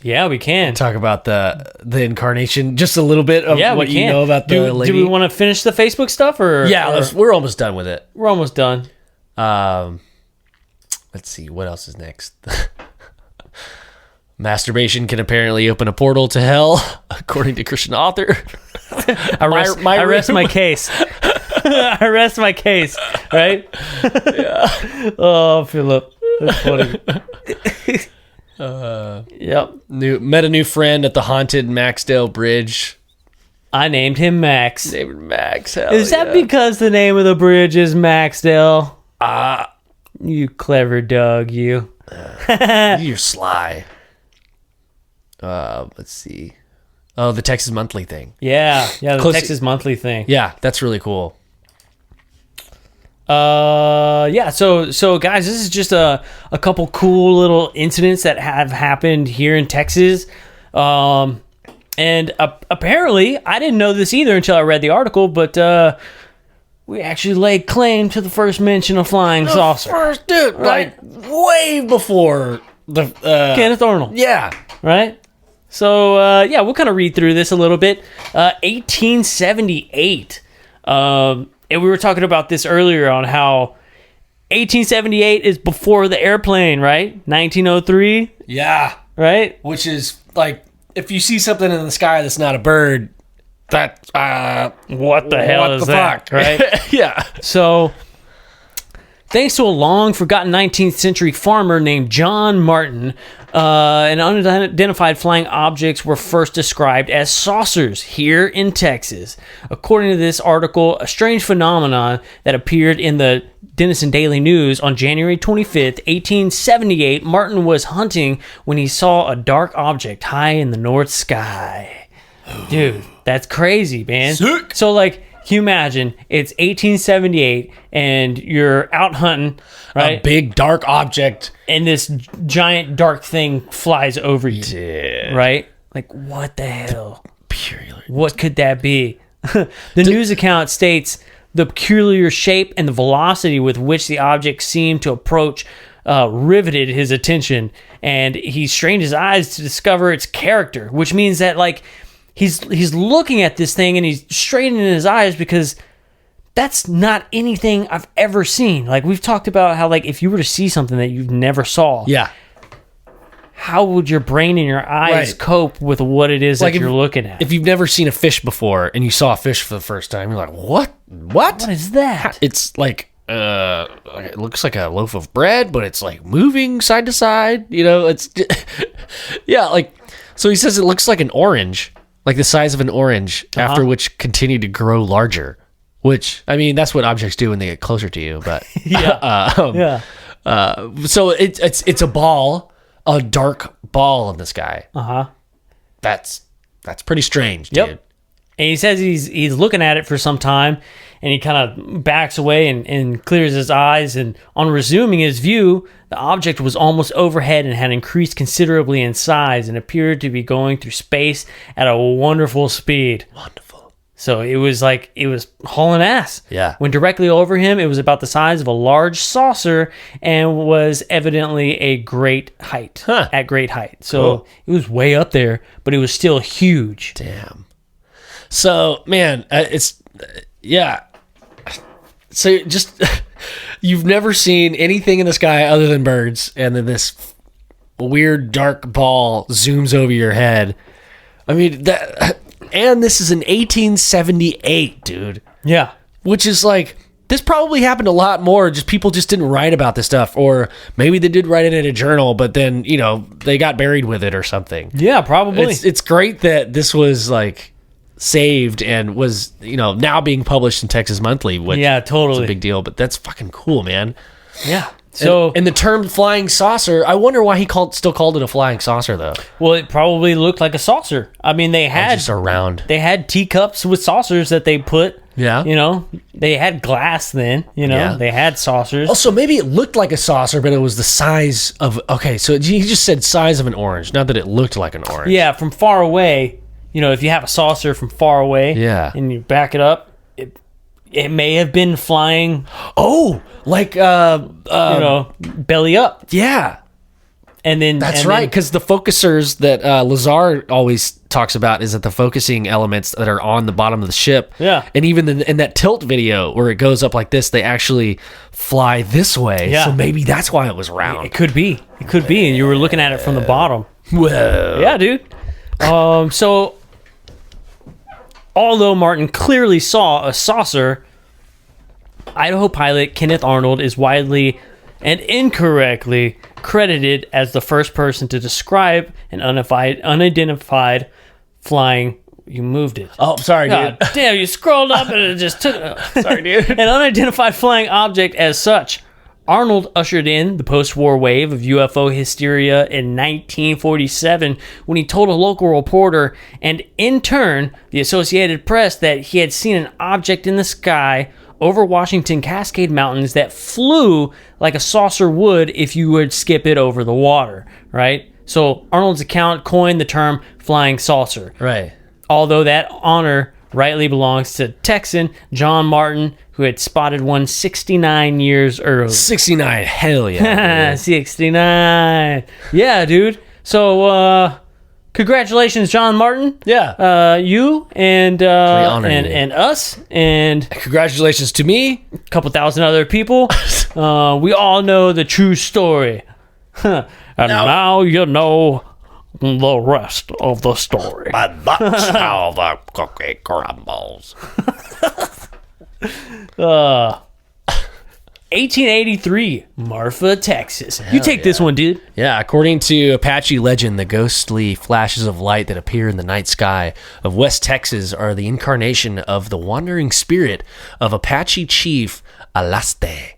Yeah, we can. Talk about the incarnation, just a little bit of what you know about the lady. Do we want to finish the Facebook stuff? Or we're almost done with it. We're almost done. Let's see, what else is next? Masturbation can apparently open a portal to hell, according to Christian author. I rest my case. I rest my case, right? Yeah. Oh, Philip. That's funny. Yep. Met a new friend at the haunted Maxdale Bridge. I named him Max. Named Max. Hell is that because the name of the bridge is Maxdale? You clever dog, you. You're sly. Let's see. Oh, the Texas Monthly thing. Yeah, the Texas Monthly thing. Yeah, that's really cool. Yeah, so guys, this is just a couple cool little incidents that have happened here in Texas. And apparently, I didn't know this either until I read the article, but we actually laid claim to the first mention of flying saucer. First, dude, right? like way before the Kenneth Arnold. Yeah. Right? So, yeah, we'll kind of read through this a little bit. 1878. And we were talking about this earlier on how 1878 is before the airplane, right? 1903. Yeah. Right? Which is like, if you see something in the sky that's not a bird, that what the hell is that? Right? Yeah. So, thanks to a long forgotten 19th century farmer named John Martin, an unidentified flying objects were first described as saucers here in Texas. According to this article, a strange phenomenon that appeared in the Denison Daily News on January 25th, 1878, Martin was hunting when he saw a dark object high in the north sky. Dude, that's crazy, man. Sick. So, like, can you imagine, it's 1878, and you're out hunting, right? A big dark object. And this giant dark thing flies over you. Dude. Right? Like, what the hell? What could that be? The news account states the peculiar shape and the velocity with which the object seemed to approach riveted his attention, and he strained his eyes to discover its character, which means that, like, he's looking at this thing and he's straining his eyes because that's not anything I've ever seen. Like, we've talked about how, like, if you were to see something that you've never saw, yeah, how would your brain and your eyes cope with what it is like that you're looking at? If you've never seen a fish before and you saw a fish for the first time, you're like, what? What is that? It's like, it looks like a loaf of bread, but it's like moving side to side. You know, it's, yeah, like, so he says it looks like an orange. Like the size of an orange, after which continued to grow larger. Which, I mean, that's what objects do when they get closer to you. But yeah. So it's a ball, a dark ball in the sky. That's pretty strange, dude. Yep. And he says he's looking at it for some time, and he kind of backs away and clears his eyes. And on resuming his view, the object was almost overhead and had increased considerably in size and appeared to be going through space at a wonderful speed. Wonderful. So it was like it was hauling ass. Yeah. When directly over him, it was about the size of a large saucer and was evidently a great height. At great height. So It was way up there, but it was still huge. Damn. So, man, yeah. So just, you've never seen anything in the sky other than birds, and then this weird dark ball zooms over your head. I mean, and this is in 1878, dude. Yeah. Which is like, this probably happened a lot more, just people just didn't write about this stuff, or maybe they did write it in a journal, but then, you know, they got buried with it or something. Yeah, probably. It's great that this was like saved and was, you know, now being published in Texas Monthly, which totally is a big deal, but that's fucking cool, man. Yeah. So, and the term flying saucer, I wonder why he still called it a flying saucer though. well, it probably looked like a saucer. I mean, they had Just around. they had teacups with saucers that they put. Yeah. You know, they had glass then. You know, Yeah. they had saucers. Also, maybe it looked like a saucer, but it was the size of. Okay, so he just said size of an orange, not that it looked like an orange. Yeah, from far away. You know, if you have a saucer from far away, Yeah. and you back it up, it may have been flying. Oh, like You know, belly up, yeah. and then That's and right, then- because the focusers that Lazar always talks about is that the focusing elements that are on the bottom of the ship. Yeah. And even in that tilt video where it goes up like this, they actually fly this way. Yeah. So maybe that's why it was round. It could be. It could be, and you were looking at it from the bottom. Whoa. Yeah, dude. So, although Martin clearly saw a saucer, Idaho pilot Kenneth Arnold is widely and incorrectly credited as the first person to describe an unidentified flying. You moved it. Oh, sorry, God dude. damn, you scrolled up and it just took. Sorry, dude. An unidentified flying object as such. Arnold ushered in the post-war wave of UFO hysteria in 1947 when he told a local reporter and, in turn, the Associated Press that he had seen an object in the sky over Washington Cascade Mountains that flew like a saucer would if you would skip it over the water, right? So Arnold's account coined the term flying saucer. Right. Although that honor rightly belongs to Texan John Martin, who had spotted one 69 years earlier. 69. Hell yeah. dude. 69. Yeah, dude. So, congratulations, John Martin. Yeah. You and honor you. and us and Congratulations to me. a couple thousand other people. We all know the true story. And now you know the rest of the story. But that's how the cookie crumbles. 1883, Marfa, Texas. You take this one, dude. Yeah, according to Apache legend, the ghostly flashes of light that appear in the night sky of West Texas are the incarnation of the wandering spirit of Apache chief Alaste,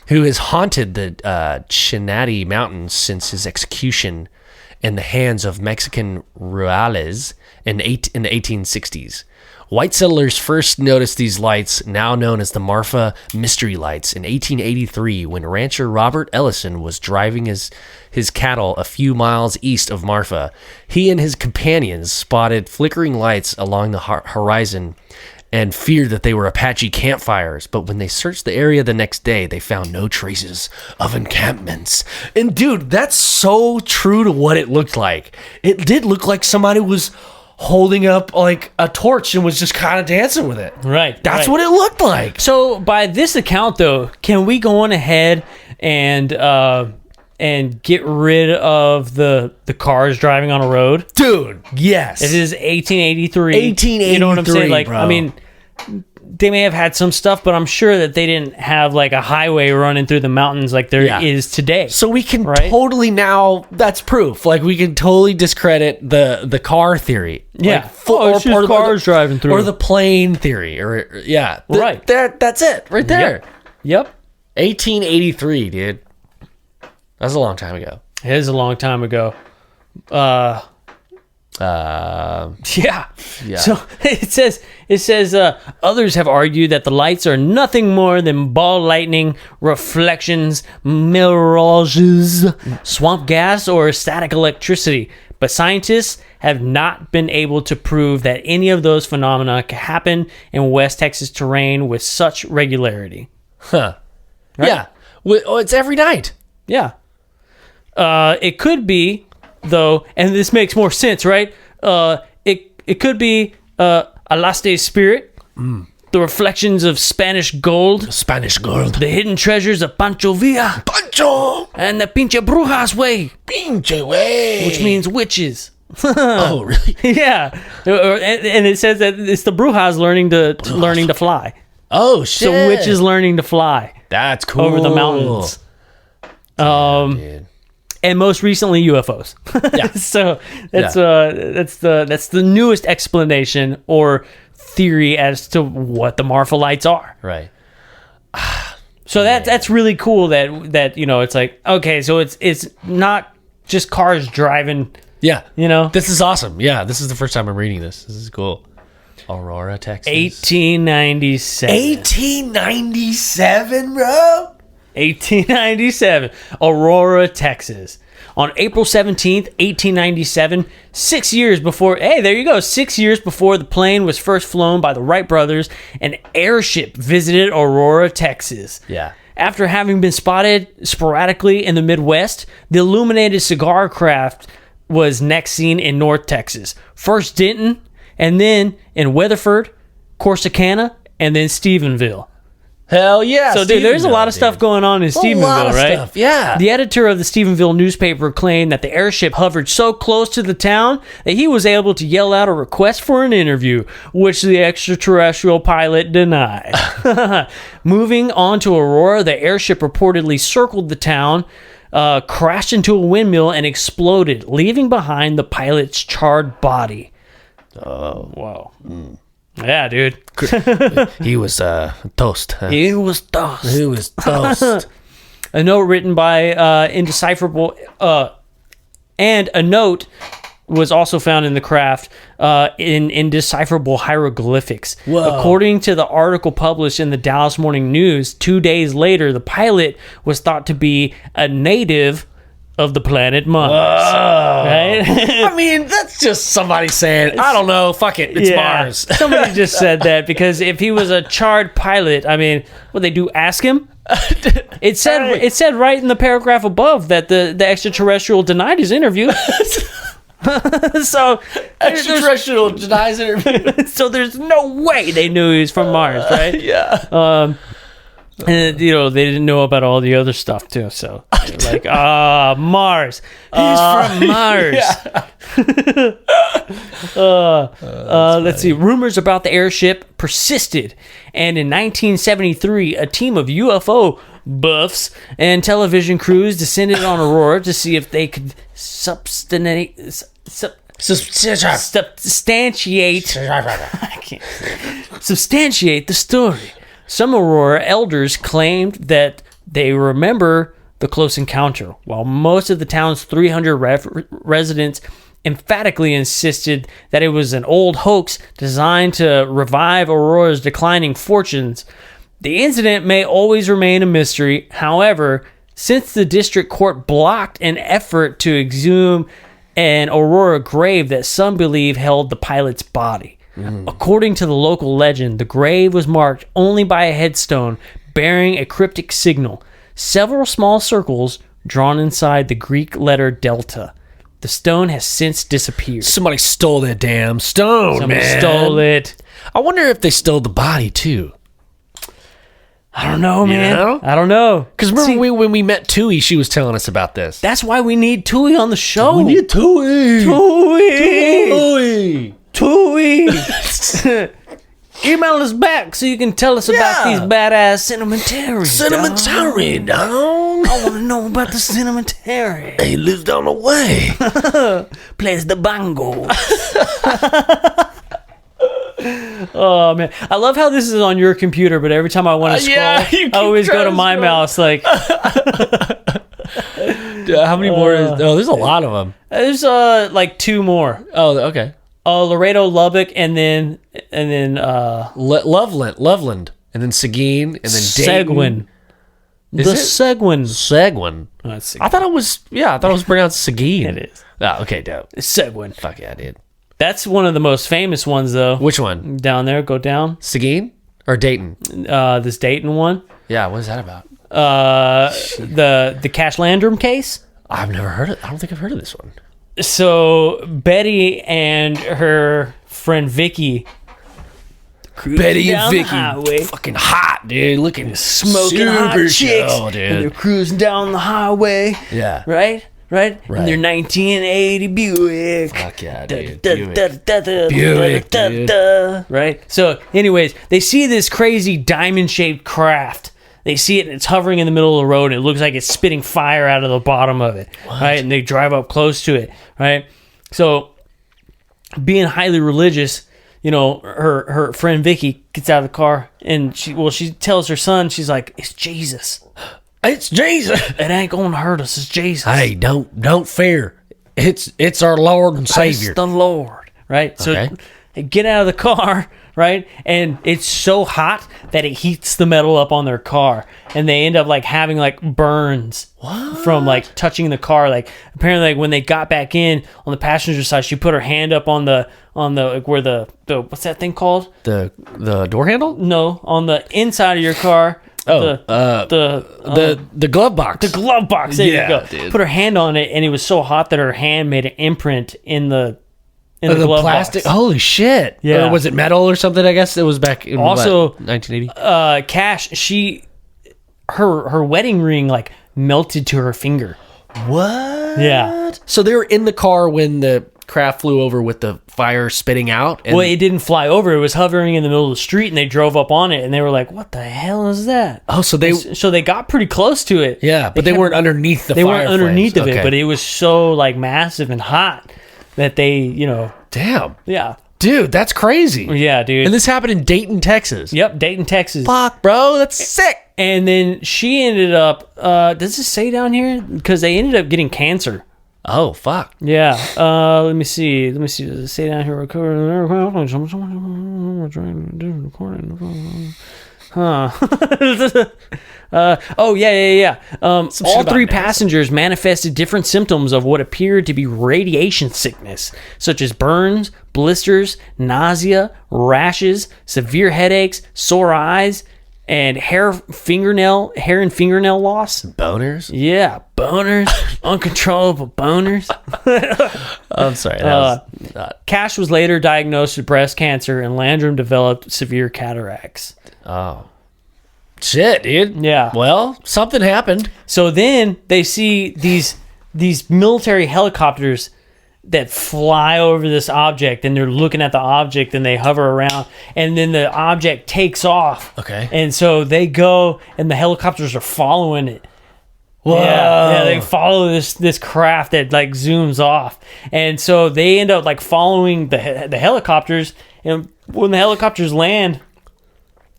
who has haunted the Chinati Mountains since his execution in the hands of Mexican rurales in the 1860s. White settlers first noticed these lights, now known as the Marfa Mystery Lights, in 1883 when rancher Robert Ellison was driving his cattle a few miles east of Marfa. He and his companions spotted flickering lights along the horizon and feared that they were Apache campfires. But when they searched the area the next day, they found no traces of encampments. And dude, that's so true to what it looked like. It did look like somebody was holding up like a torch and was just kind of dancing with it. Right. That's right. what it looked like. So, by this account, though, can we go on ahead and get rid of the cars driving on a road? Dude, yes. It is 1883. 1883, You know what I'm saying? Like, bro. I mean, they may have had some stuff, but I'm sure that they didn't have like a highway running through the mountains like there is Yeah. today. So we can Right? totally now, that's proof. Like we can totally discredit the car theory. Yeah. Like, Oh, it's just cars driving through. Or the plane theory. Or yeah. Right. That's it. Right there. Yep. 1883, dude. That's a long time ago. It is a long time ago. Yeah. So it says others have argued that the lights are nothing more than ball lightning, reflections, mirages, swamp gas, or static electricity. But scientists have not been able to prove that any of those phenomena can happen in West Texas terrain with such regularity. Huh. Yeah. Well, it's every night. Yeah. It could be, though, and this makes more sense, right? It could be Alaste's spirit, the reflections of Spanish gold, Spanish gold. the hidden treasures of Pancho Villa, Pancho. and the Pinche Brujas way, Pinche way. which means witches. Oh, really? Yeah, and it says that it's the Brujas learning to fly. Oh, shit. So witches learning to fly That's cool. over the mountains. Dude. And most recently UFOs. Yeah. So that's the newest explanation or theory as to what the Marfa lights are. Right. So that's really cool that it's like, okay, so it's not just cars driving. Yeah. This is awesome. Yeah, this is the first time I'm reading this. This is cool. Aurora, Texas. 1897. 1897, bro. 1897, Aurora, Texas. On April 17th, 1897, 6 years before, hey, there you go, 6 years before the plane was first flown by the Wright brothers, an airship visited Aurora, Texas. Yeah. After having been spotted sporadically in the Midwest, the illuminated cigar craft was next seen in North Texas. First Denton, and then in Weatherford, Corsicana, and then Stephenville. Hell yeah. So, dude, there's a lot of stuff going on in Stephenville, right? Stuff, yeah. The editor of the Stephenville newspaper claimed that the airship hovered so close to the town that he was able to yell out a request for an interview, which the extraterrestrial pilot denied. Moving on to Aurora, the airship reportedly circled the town, crashed into a windmill, and exploded, leaving behind the pilot's charred body. Oh, wow. Yeah, dude. He was toast. Huh? He was toast. He was toast. A note written by indecipherable, and a note was also found in the craft in indecipherable hieroglyphics. Whoa. According to the article published in the Dallas Morning News, 2 days later, the pilot was thought to be a native of the planet Mars. Right? I mean, that's just somebody saying, I don't know, fuck it, it's Mars. Somebody just said that, because if he was a charred pilot, I mean, what they do, ask him? It said right in the paragraph above that the extraterrestrial denied his interview. So Extraterrestrial denies interview. so there's no way they knew he was from Mars, right? Yeah. And they didn't know about all the other stuff too. So they're like, Mars. He's from Mars. Let's see. Rumors about the airship persisted, and in 1973, a team of UFO buffs and television crews descended on Aurora to see if they could substantiate the story. Some Aurora elders claimed that they remember the close encounter, while most of the town's 300 residents emphatically insisted that it was an old hoax designed to revive Aurora's declining fortunes. The incident may always remain a mystery. However, since the district court blocked an effort to exhume an Aurora grave that some believe held the pilot's body. According to the local legend, the grave was marked only by a headstone bearing a cryptic signal, several small circles drawn inside the Greek letter delta. The stone has since disappeared. Somebody stole that damn stone, Somebody man. stole it. I wonder if they stole the body, too. I don't know, man. You know? I don't know. Because remember when we met Tui, she was telling us about this. That's why we need Tui on the show. We need Tui. Tui. Email us back so you can tell us about these badass Cinematary, dog. I want to know about the cinematary. He lives down the way. Plays the bongo. Oh man, I love how this is on your computer, but every time I want to scroll, I always go to my mouse. Like, how many more? There's a lot of them. There's like two more. Oh, okay. Laredo, Lubbock, and then Loveland, and then Seguin, and then Seguin. Seguin. Seguin. Oh, that's Seguin. I thought it was pronounced Seguin. It is. Oh, okay, dope. It's Seguin. Fuck yeah, dude. That's one of the most famous ones, though. Which one? Down there, go down. Seguin or Dayton? This Dayton one. Yeah, what is that about? The Cash Landrum case. I've never heard it. I don't think I've heard of this one. So Betty and her friend Vicky. Betty and Vicky, highway, fucking hot, dude. Looking smoking hot chicks, dude. and they're cruising down the highway. Yeah, right. In their 1980 Buick. Fuck yeah, dude. Buick, dude. Right. So, anyways, they see this crazy diamond-shaped craft. They see it, and it's hovering in the middle of the road, and it looks like it's spitting fire out of the bottom of it. What? Right, and they drive up close to it. Right. So, being highly religious, her friend Vicky gets out of the car and she tells her son, she's like, it's Jesus. It's Jesus. It ain't gonna hurt us. It's Jesus. Hey, don't fear. It's our Lord and Savior. It's the Lord, right? Okay. So they get out of the car, right? And it's so hot that it heats the metal up on their car, and they end up like having like burns from like touching the car. Like apparently, like when they got back in on the passenger side, she put her hand up on the like where the what's that thing called? The door handle? No, on the inside of your car. Oh, the glove box. The glove box. There Yeah, you go. dude. Put her hand on it, and it was so hot that her hand made an imprint in the glove plastic. box. Holy shit! Yeah. Or was it metal or something? I guess it was back in Also, 1980. Cash, her wedding ring like melted to her finger. What? Yeah. So they were in the car when the craft flew over with the fire spitting out. And Well, it didn't fly over. It was hovering in the middle of the street, and they drove up on it, and they were like, "What the hell is that?" oh, so they So they got pretty close to it. yeah, but they weren't underneath the. They fire weren't underneath flames. of it, Okay. but it was so like massive and hot that they, damn, yeah, dude, that's crazy. yeah, dude. And this happened in Dayton, Texas. Yep, Dayton, Texas. Fuck, bro, that's sick. And then she ended up. Does it say down here? Because they ended up getting cancer. Oh fuck. Yeah. Let me see. Does it say down here? Huh. Oh yeah. All about three NASA. passengers manifested different symptoms of what appeared to be radiation sickness, such as burns, blisters, nausea, rashes, severe headaches, sore eyes, and hair and fingernail loss. Boners. Yeah, boners, uncontrollable boners. I'm sorry. That was not. Cash was later diagnosed with breast cancer, and Landrum developed severe cataracts. Oh. Shit, dude. Yeah. Well, something happened. So then they see these military helicopters that fly over this object, and they're looking at the object, and they hover around, and then the object takes off. Okay. And so they go, and the helicopters are following it. Whoa. Yeah, they follow this craft that like zooms off, and so they end up like following the helicopters. And when the helicopters land,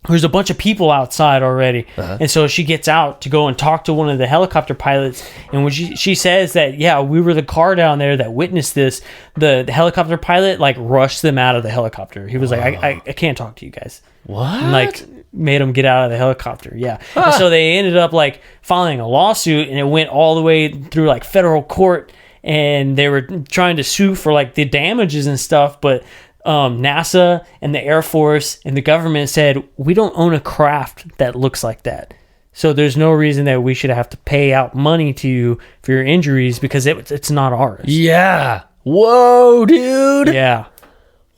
there's a bunch of people outside already, and so she gets out to go and talk to one of the helicopter pilots. And when she says that, yeah, we were the car down there that witnessed this, the helicopter pilot like rushed them out of the helicopter. He was like, I can't talk to you guys. What? And, like made them get out of the helicopter. Yeah. And so they ended up like filing a lawsuit, and it went all the way through like federal court, and they were trying to sue for like the damages and stuff, but NASA and the Air Force and the government said, we don't own a craft that looks like that. So there's no reason that we should have to pay out money to you for your injuries because it's not ours. Yeah. Whoa, dude. Yeah.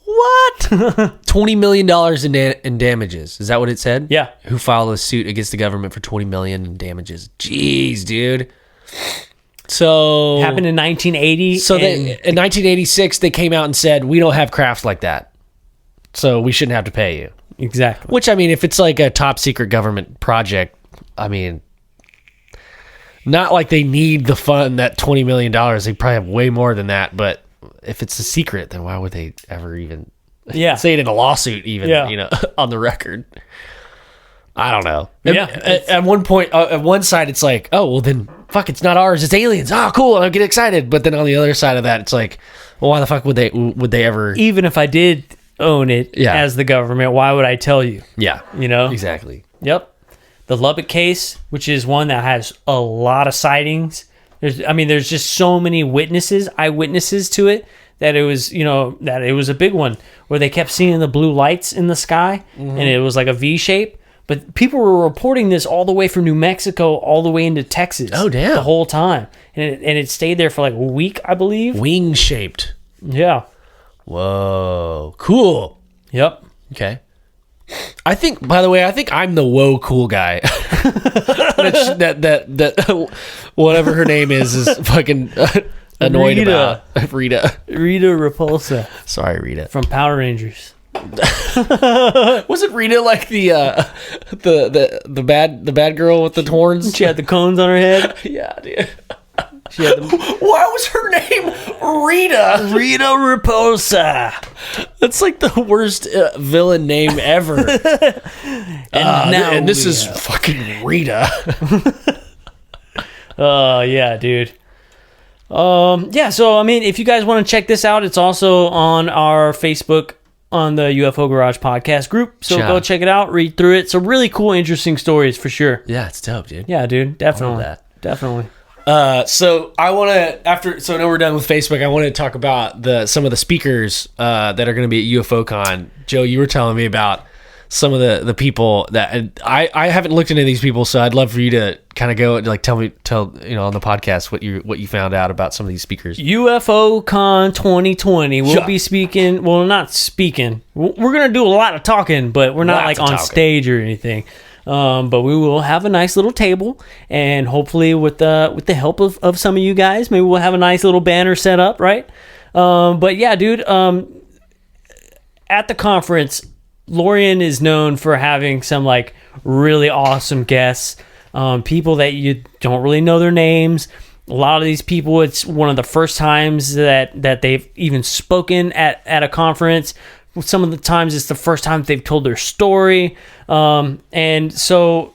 What? $20 million in damages. Is that what it said? Yeah. Who filed a suit against the government for $20 million in damages? Jeez, dude. So Happened in 1980. So in 1986, they came out and said, we don't have crafts like that, so we shouldn't have to pay you. Exactly. Which, I mean, if it's like a top secret government project, I mean, not like they need the fund, that $20 million. They probably have way more than that. But if it's a secret, then why would they ever even say it in a lawsuit, even, on the record? I don't know. Yeah. At one point, at one side, it's like, oh, well, then fuck, it's not ours. It's aliens. Oh, cool. And I get excited. But then on the other side of that, it's like, well, why the fuck would they ever? Even if I did own it as the government, why would I tell you? Yeah. Exactly. Yep. The Lubbock case, which is one that has a lot of sightings. There's just so many eyewitnesses to it that it was a big one where they kept seeing the blue lights in the sky, and it was like a V shape. But people were reporting this all the way from New Mexico all the way into Texas. Oh, damn. The whole time. And it stayed there for like a week, I believe. Wing shaped. Yeah. Whoa. Cool. Yep. Okay. I think I'm the whoa cool guy. that whatever her name is fucking annoyed Rita. about Rita. Rita Repulsa Sorry, Rita. from Power Rangers. Wasn't Rita like the bad girl with the horns? She had the cones on her head. Yeah, dude. She had the Why was her name Rita? Rita Repulsa. That's like the worst villain name ever. And this is fucking Rita. Yeah, dude. Yeah, so I mean, if you guys want to check this out, it's also on our Facebook on the UFO Garage podcast group. So go check it out, read through it. Some really cool, interesting stories for sure. Yeah, it's dope, dude. Yeah, dude, definitely. Definitely. Definitely. So I want to so now we're done with Facebook. I want to talk about some of the speakers that are going to be at UFO Con. Joe, you were telling me about some of the people that I haven't looked into these people, so I'd love for you to kind of go and like tell on the podcast what you found out about some of these speakers. UFO Con 2020. We'll be speaking. Well, not speaking. We're gonna do a lot of talking, but we're not like on stage or anything. But we will have a nice little table, and hopefully with the help of some of you guys, maybe we'll have a nice little banner set up, right? But yeah, dude. At the conference, Lorian is known for having some like really awesome guests, people that you don't really know their names. A lot of these people, it's one of the first times that they've even spoken at a conference. Some of the times it's the first time they've told their story. And so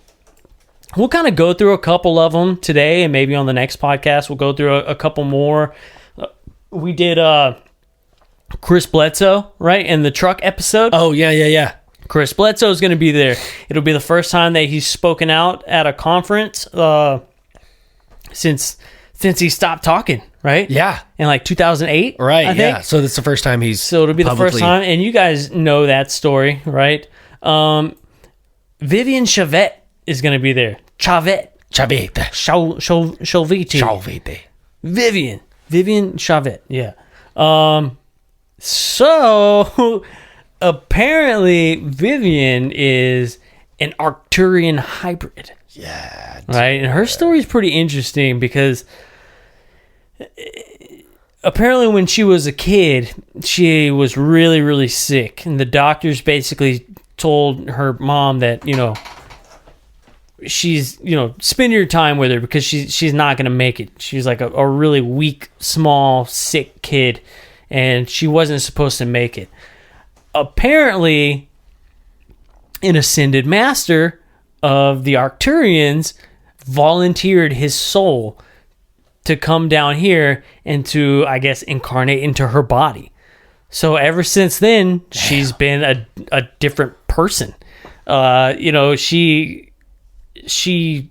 we'll kind of go through a couple of them today, and maybe on the next podcast we'll go through a couple more. We did Chris Bledsoe, right, in the truck episode. Oh, yeah. Chris Bledsoe is going to be there. It'll be the first time that he's spoken out at a conference since he stopped talking, right? Yeah. In like 2008, right? I think. Yeah. So that's the first time So it'll be the first time, and you guys know that story, right? Vivian Chavette is going to be there. Chavette. Vivian Chavette. Yeah. So apparently Vivian is an Arcturian hybrid. Yeah. Right? And her story is pretty interesting because apparently when she was a kid, she was really, really sick. And the doctors basically told her mom that, she's, spend your time with her because she's not going to make it. She's like a really weak, small, sick kid, and she wasn't supposed to make it. Apparently, an ascended master of the Arcturians volunteered his soul to come down here and to, I guess, incarnate into her body. So ever since then, she's been a different person. She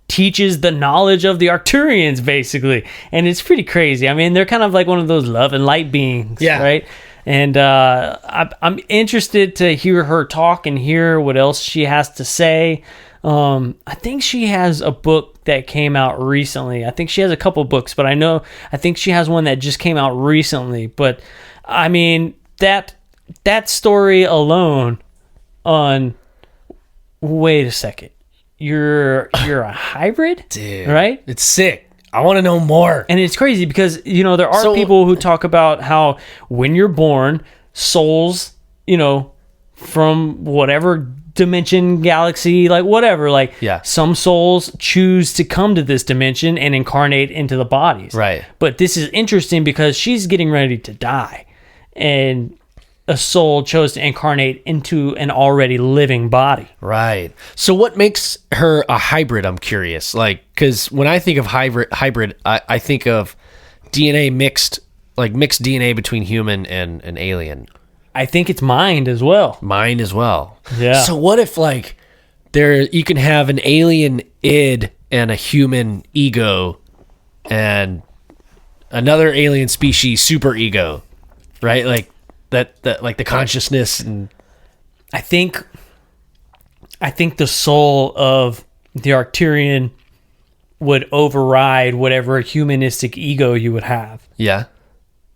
teaches the knowledge of the Arcturians, basically. And it's pretty crazy. I mean, they're kind of like one of those love and light beings, right? And I'm interested to hear her talk and hear what else she has to say. I think she has a book that came out recently. I think she has a couple books, but I think she has one that just came out recently. But, I mean, that story alone on... Wait a second. You're a hybrid? Dude. Right? It's sick. I want to know more. And it's crazy because, there are people who talk about how when you're born, souls, from whatever dimension, galaxy, like whatever, some souls choose to come to this dimension and incarnate into the bodies. Right. But this is interesting because she's getting ready to die. And a soul chose to incarnate into an already living body. Right. So what makes her a hybrid? I'm curious. Because when I think of hybrid, I think of DNA mixed DNA between human and an alien. I think it's mind as well. Mind as well. Yeah. So what if you can have an alien id and a human ego and another alien species super ego, right? That like the consciousness, and I think the soul of the Arcturian would override whatever humanistic ego you would have. Yeah.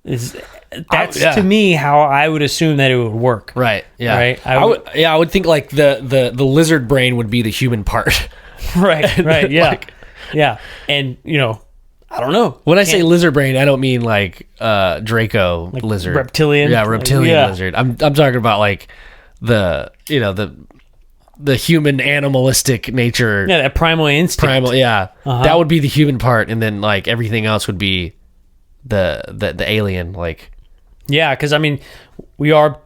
That's to me how I would assume that it would work. Right. Yeah. Right. I would think like the lizard brain would be the human part. Right. Yeah. Yeah. And I don't know. When I say lizard brain, I don't mean like Draco lizard. Reptilian. Yeah, reptilian lizard. I'm talking about like the the human animalistic nature. Yeah, that primal instinct. Yeah. That would be the human part, and then like everything else would be the alien. Like, yeah, because I mean, we are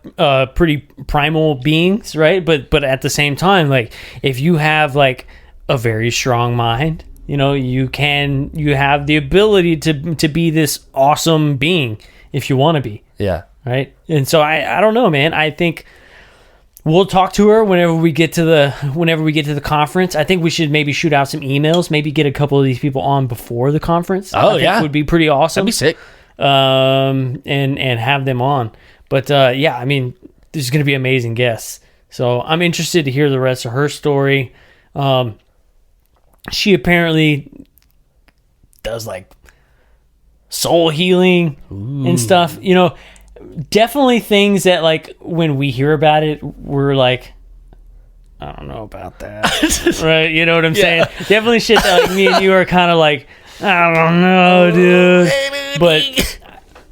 pretty primal beings, right? But at the same time, like if you have like a very strong mind, you know, you have the ability to be this awesome being if you want to be. yeah. Right. And so I don't know, man. I think we'll talk to her whenever we get to the conference. I think we should maybe shoot out some emails, maybe get a couple of these people on before the conference. Oh, I think yeah. would be pretty awesome. That'd be sick. And have them on. But yeah, I mean, there's going to be amazing guests. So I'm interested to hear the rest of her story. She apparently does like soul healing and stuff, you know, definitely things that like when we hear about it, we're like, I don't know about that. Right? You know what I'm saying? Definitely shit that like me and you are kind of like, I don't know, dude. But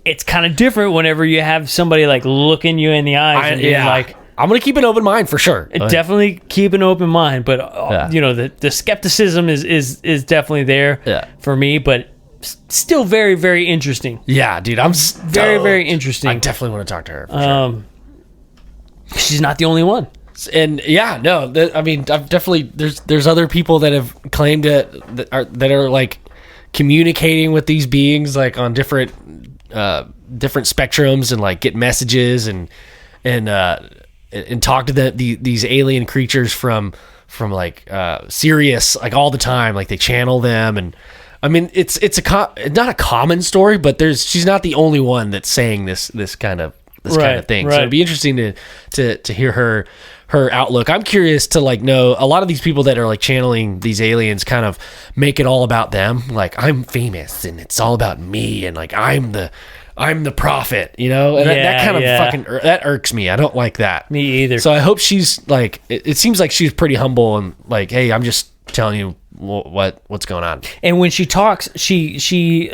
it's kind of different whenever you have somebody like looking you in the eyes and being like, I'm gonna keep an open mind for sure. definitely keep an open mind. But you know, the skepticism is definitely there for me, but still very, very interesting. Yeah, dude, I'm very, very interesting. I definitely want to talk to her. For sure. She's not the only one. And yeah, no, I mean, I've definitely there's other people that have claimed that are like communicating with these beings like on different spectrums and like get messages and talk to these alien creatures from like Sirius like all the time. Like they channel them, and I mean it's not a common story, but she's not the only one that's saying this kind of thing. Right. So it'd be interesting to hear her outlook. I'm curious to like know a lot of these people that are like channeling these aliens kind of make it all about them. Like I'm famous and it's all about me, and like I'm the prophet, you know, and that kind of fucking that irks me. I don't like that. Me either. So I hope she's like, it seems like she's pretty humble and like, hey, I'm just telling you what's going on. And when she talks, she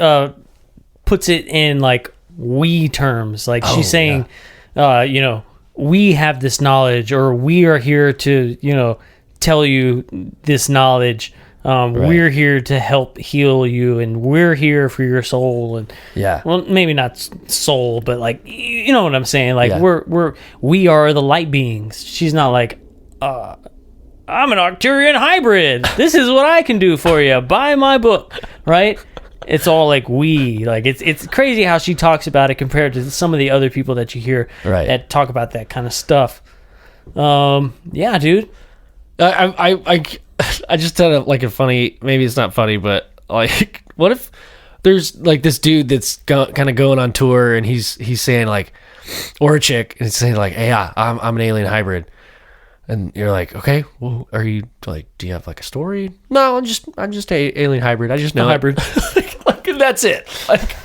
puts it in like we terms, like she's saying, you know, we have this knowledge, or we are here to, you know, tell you this knowledge. We're here to help heal you, and we're here for your soul. And well, maybe not soul, but like, you know what I'm saying? Like we are the light beings. She's not like, I'm an Arcturian hybrid. This is what I can do for you. Buy my book, right? It's all like we, like it's crazy how she talks about it compared to some of the other people that you hear that talk about that kind of stuff. Yeah, dude. I just had a funny, maybe it's not funny, but like, what if there's like this dude that's kind of going on tour and he's saying like, or a chick, and it's saying like, hey, I'm an alien hybrid. And you're like, okay, well, are you like, do you have like a story? No, I'm just a alien hybrid. I just know hybrid. like, that's it. Like,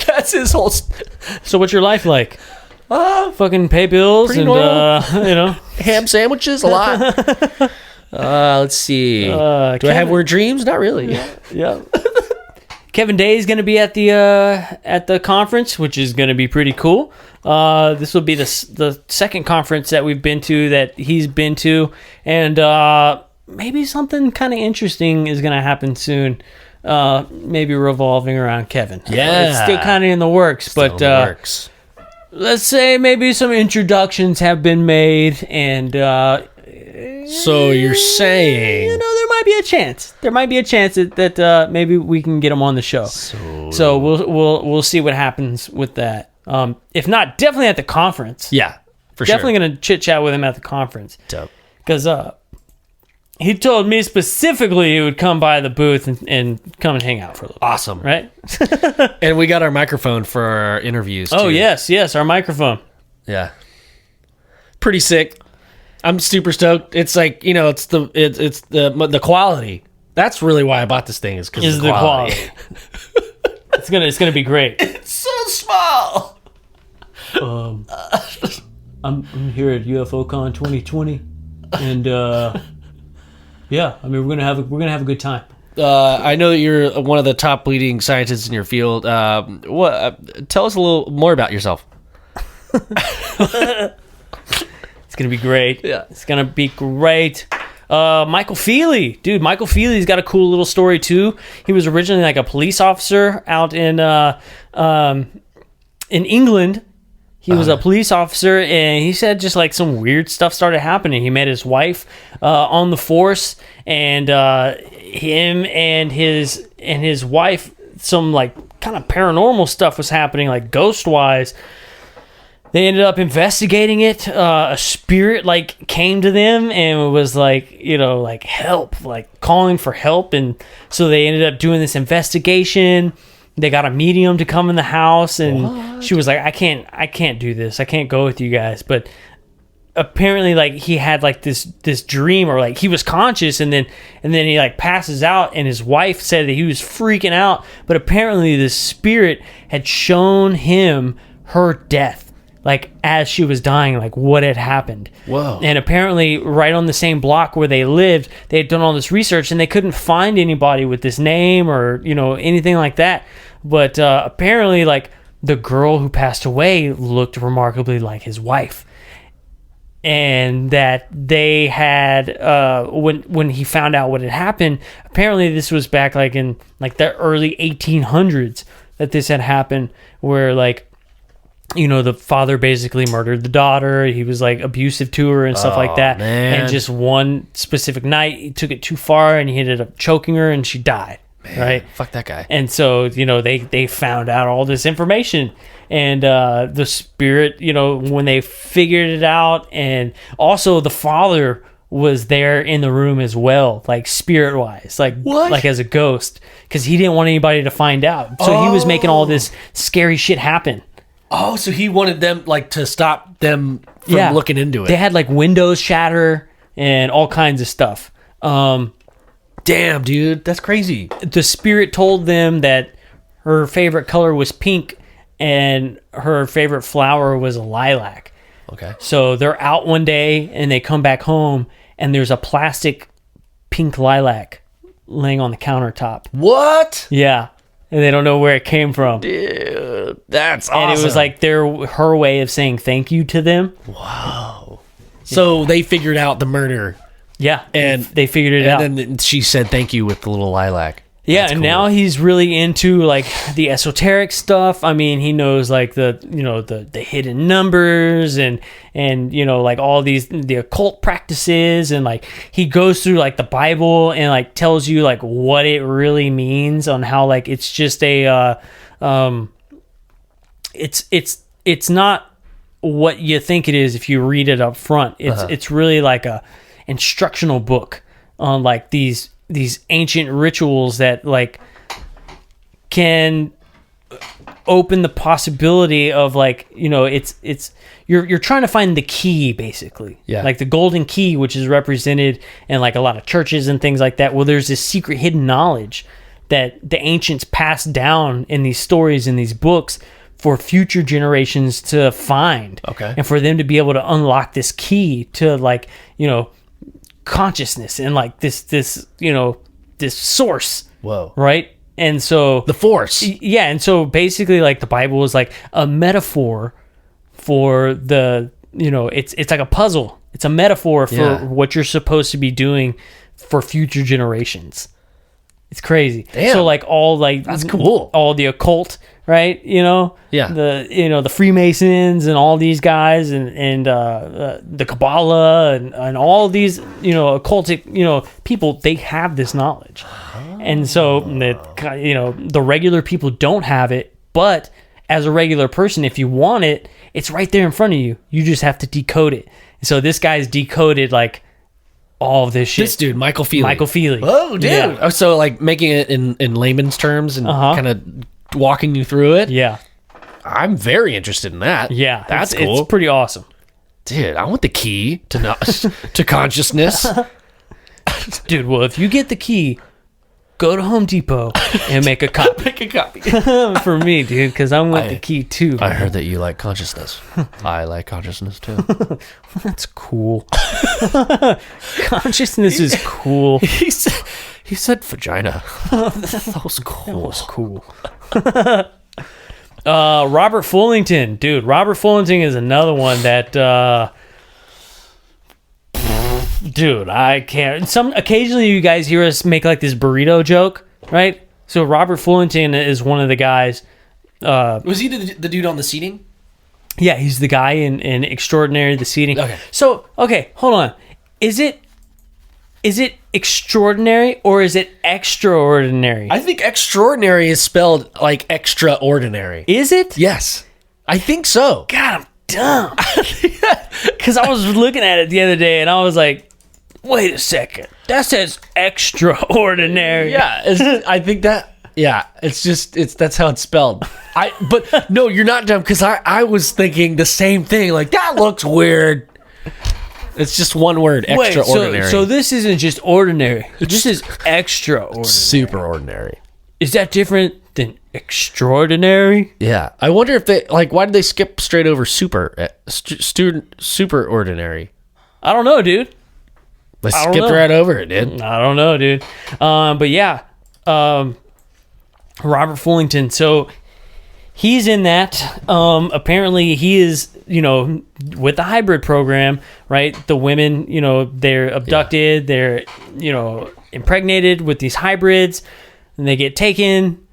that's his whole. So what's your life like? Fucking pay bills and you know, ham sandwiches a lot. Let's see. Do I have weird dreams? Not really. Yeah. Kevin Day is going to be at the conference, which is going to be pretty cool. This will be the second conference that we've been to that he's been to, and maybe something kind of interesting is going to happen soon. Maybe revolving around Kevin. Yeah, it's still kind of in the works, but let's say maybe some introductions have been made, and so you're saying, you know, there might be a chance. There might be a chance that maybe we can get him on the show. So we'll see what happens with that. If not, definitely at the conference. Yeah, for definitely sure. Gonna chit chat with him at the conference. Dope. Because he told me specifically he would come by the booth and come and hang out for a little. Awesome, right? And we got our microphone for our interviews. Oh too. yes, our microphone. Yeah, pretty sick. I'm super stoked. It's like, you know, it's the quality. That's really why I bought this thing, is because of the quality. It's gonna be great. It's so small. I'm here at UFOCon 2020, and yeah, I mean we're gonna have a good time. I know that you're one of the top leading scientists in your field. Tell us a little more about yourself. It's gonna be great. Yeah. It's gonna be great. Michael Feely, dude. Michael Feely's got a cool little story too. He was originally like a police officer out in England. He was a police officer, and he said just like some weird stuff started happening. He met his wife on the force, and him and his wife, some like kind of paranormal stuff was happening, like ghost wise. They ended up investigating it. A spirit like came to them and was like, like help, like calling for help. And so they ended up doing this investigation. They got a medium to come in the house, and she was like, I can't do this. I can't go with you guys. But apparently like he had like this dream, or like he was conscious, and then he like passes out, and his wife said that he was freaking out. But apparently the spirit had shown him her death. Like as she was dying, like what had happened. Whoa. And apparently right on the same block where they lived, they had done all this research, and they couldn't find anybody with this name or, anything like that. But apparently like the girl who passed away looked remarkably like his wife. And that they had, when he found out what had happened, apparently this was back like in like the early 1800s that this had happened, where like, the father basically murdered the daughter. He was like abusive to her and stuff like that. Man. And just one specific night, he took it too far, and he ended up choking her, and she died. Man, right? Fuck that guy. And so, they found out all this information, and the spirit, when they figured it out, and also the father was there in the room as well, like spirit wise, like What? like as a ghost, because he didn't want anybody to find out. So he was making all this scary shit happen. Oh, so he wanted them like to stop them from looking into it. They had like windows shatter and all kinds of stuff. Damn, dude, that's crazy. The spirit told them that her favorite color was pink, and her favorite flower was a lilac. Okay. So they're out one day, and they come back home, and there's a plastic pink lilac laying on the countertop. What? Yeah. And they don't know where it came from. Dude, that's awesome. And it was like her way of saying thank you to them. Wow. So they figured out the murder. Yeah. And they figured it out. And then she said thank you with the little lilac. Yeah, That's and cool. now he's really into like the esoteric stuff. I mean, he knows like the hidden numbers and like all the occult practices, and like he goes through like the Bible and like tells you like what it really means, on how like it's just a it's not what you think it is if you read it up front. It's really like a instructional book on like these ancient rituals that like can open the possibility of like, it's you're trying to find the key, basically. Yeah. Like the golden key, which is represented in like a lot of churches and things like that. Well, there's this secret hidden knowledge that the ancients passed down in these stories, in these books, for future generations to find. Okay. And for them to be able to unlock this key to like, consciousness and like this source. Whoa. Right? And so The Force. yeah, and so basically like the Bible is like a metaphor for the, it's like a puzzle. It's a metaphor for what you're supposed to be doing for future generations. It's crazy. Damn. So like all like That's cool. all the occult, right? Yeah. The Freemasons and all these guys and the Kabbalah and all these occultic people, they have this knowledge. And so the regular people don't have it, but as a regular person, if you want it, it's right there in front of you. You just have to decode it. So this guy's decoded like all of this shit. This dude, Michael Feely. Oh, dude. Yeah. Oh, so like making it in layman's terms and kind of walking you through it. Yeah. I'm very interested in that. Yeah. That's it's, cool. It's pretty awesome. Dude, I want the key to to consciousness. Dude, well, if you get the key, go to Home Depot and make a copy. Make a copy. For me, dude, because I want the key too. I heard that you like consciousness. I like consciousness too. That's cool. Consciousness is cool. He said vagina. That was cool. That was cool. Robert Fullington, dude. Robert Fullington is another one that Dude, I can't. Occasionally you guys hear us make like this burrito joke, right? So Robert Fullerton is one of the guys. Was he the dude on the seating? Yeah, he's the guy in Extraordinary, the seating. Okay. So, okay, hold on. Is it extraordinary or is it extraordinary? I think extraordinary is spelled like extraordinary. Is it? Yes. I think so. God, I'm dumb. Because I was looking at it the other day and I was like, wait a second. That says extraordinary. Yeah, I think that. Yeah, that's how it's spelled. But no, you're not dumb because I was thinking the same thing. Like that looks weird. It's just one word, Wait, extraordinary. so this isn't just ordinary. This is extraordinary. Super ordinary. Is that different than extraordinary? Yeah, I wonder if they why did they skip straight over super super ordinary? I don't know, dude. They skipped right over it, dude. I don't know, dude. But yeah, Robert Fullerton. So he's in that. Apparently, he is, with the hybrid program, right? The women, they're abducted, they're, impregnated with these hybrids, and they get taken.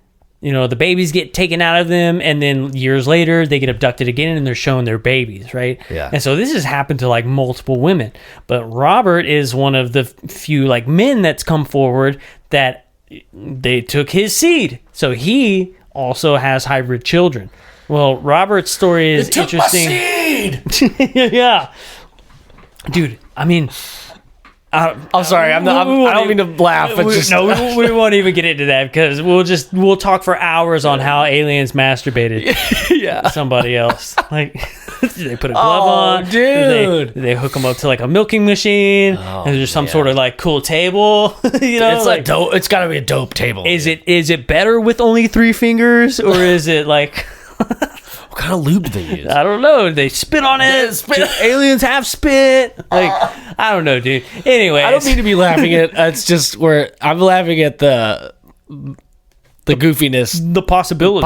The babies get taken out of them, and then years later, they get abducted again, and they're shown their babies, right? Yeah. And so this has happened to like multiple women, but Robert is one of the few like men that's come forward that they took his seed, so he also has hybrid children. Well, Robert's story is interesting. Yeah, dude. I mean, I'm sorry. I don't mean to laugh. But we won't even get into that because we'll talk for hours on how aliens masturbated. Yeah, somebody else. Like they put a glove on, dude. They hook them up to like a milking machine. And there's some sort of like cool table. It's like dope. It's got to be a dope table. Is it better with only 3 fingers or is it like? What kind of lube do they use? I don't know. They spit on it. Aliens have spit. Like, I don't know, dude. Anyway, I don't mean to be laughing at. It's just where I'm laughing at the goofiness, the possibility.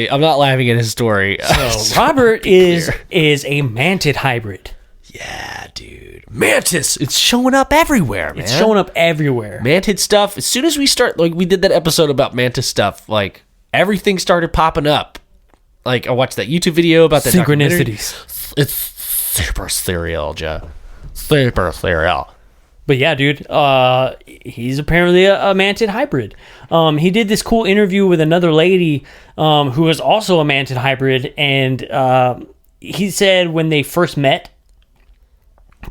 Right? I'm not laughing at his story. So Robert is a mantid hybrid. Yeah, dude. Mantis. It's showing up everywhere, man. It's showing up everywhere. Mantid stuff. As soon as we start, like we did that episode about mantis stuff, like everything started popping up. Like I watched that YouTube video about the synchronicities. It's super serial, Joe. Super serial. But yeah, dude, he's apparently a mantid hybrid. He did this cool interview with another lady who was also a mantid hybrid, and he said when they first met,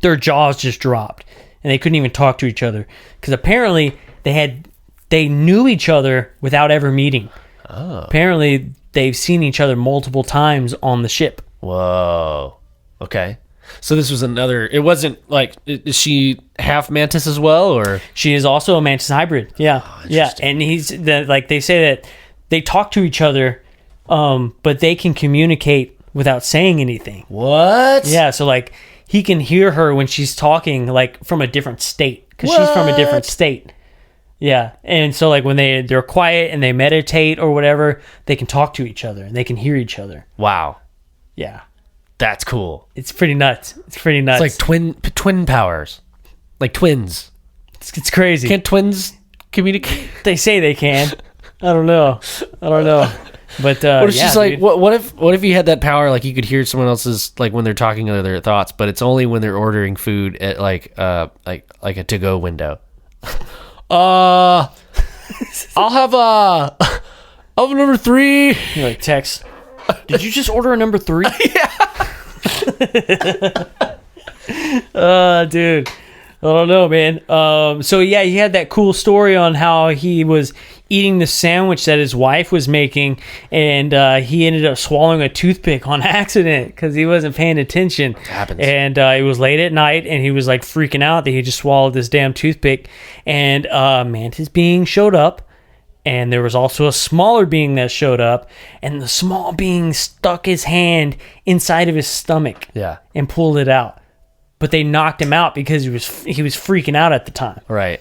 their jaws just dropped, and they couldn't even talk to each other because apparently they knew each other without ever meeting. Oh. Apparently, they've seen each other multiple times on the ship. Whoa. Okay. So this was another. It wasn't like, is she half mantis as well, or she is also a mantis hybrid? Yeah, yeah. And they say that they talk to each other, but they can communicate without saying anything. What? Yeah. So like he can hear her when she's talking, like from a different state because she's from a different state. Yeah, and so like when they're quiet and they meditate or whatever, they can talk to each other and they can hear each other. Wow. Yeah. That's cool. It's pretty nuts. It's like twin powers. Like twins. It's crazy. Can't twins communicate? They say they can. I don't know. But what if she's like, what if you had that power, like you could hear someone else's, like when they're talking to their thoughts, but it's only when they're ordering food at like a to-go window. I'll have a number 3. You're like, text. Did you just order a number 3? Yeah. Dude. I don't know, man. So yeah, he had that cool story on how he was eating the sandwich that his wife was making, and he ended up swallowing a toothpick on accident because he wasn't paying attention. It happens. And it was late at night, and he was like freaking out that he just swallowed this damn toothpick. And mantis being showed up, and there was also a smaller being that showed up, and the small being stuck his hand inside of his stomach, and pulled it out. But they knocked him out because he was freaking out at the time. Right.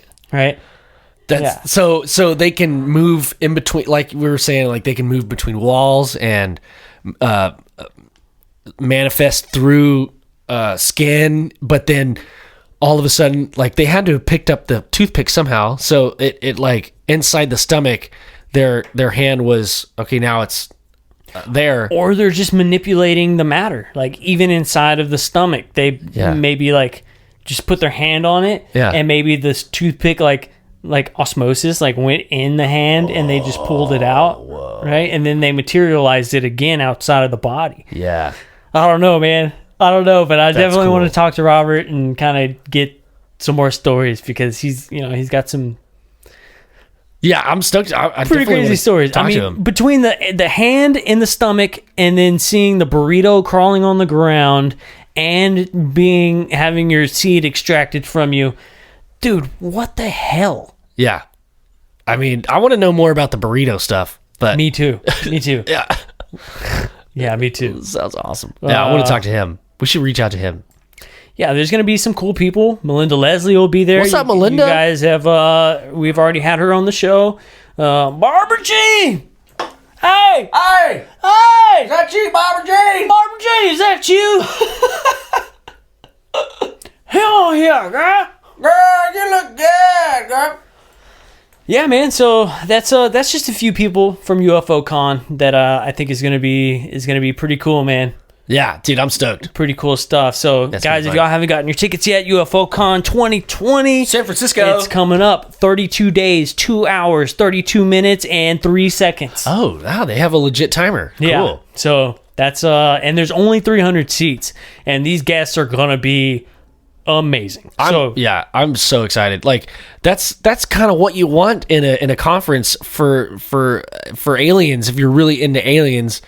That's so they can move in between, like we were saying, like they can move between walls and manifest through skin, but then all of a sudden, like they had to have picked up the toothpick somehow. So it like inside the stomach, their hand was okay. Now it's there. Or they're just manipulating the matter. Like even inside of the stomach, they maybe like just put their hand on it. Yeah. And maybe this toothpick like osmosis like went in the hand and they just pulled it out. Right. And then they materialized it again outside of the body. Yeah. I don't know, man. I don't know, but I definitely cool. want to talk to Robert and kind of get some more stories because he's got some Yeah, I'm stoked. I pretty definitely crazy wanna stories. talk I to mean, him. between the hand in the stomach and then seeing the burrito crawling on the ground and having your seed extracted from you, dude, what the hell? Yeah. I mean, I want to know more about the burrito stuff, but Me too. yeah, Yeah, me too. sounds awesome. Yeah, I want to talk to him. We should reach out to him. Yeah, there's going to be some cool people. Melinda Leslie will be there. What's up, Melinda? You guys have, we've already had her on the show. Barbara G! Hey! Hey! Hey! Is that you, Barbara Jane? Barbara G, is that you? Hell yeah, girl! Girl, you look good, girl. Yeah, man. So that's just a few people from UFO Con that I think is gonna be pretty cool, man. Yeah, dude, I'm stoked. Pretty cool stuff. So, That's guys, gonna if be y'all fun. haven't gotten your tickets yet, UFO Con 2020, San Francisco. it's coming up. 32 days, 2 hours, 32 minutes, and 3 seconds. Oh, wow, they have a legit timer. Yeah. Cool. So that's and there's only 300 seats, and these guests are gonna be amazing. I'm so excited. Like that's kind of what you want in a conference for aliens. If you're really into aliens,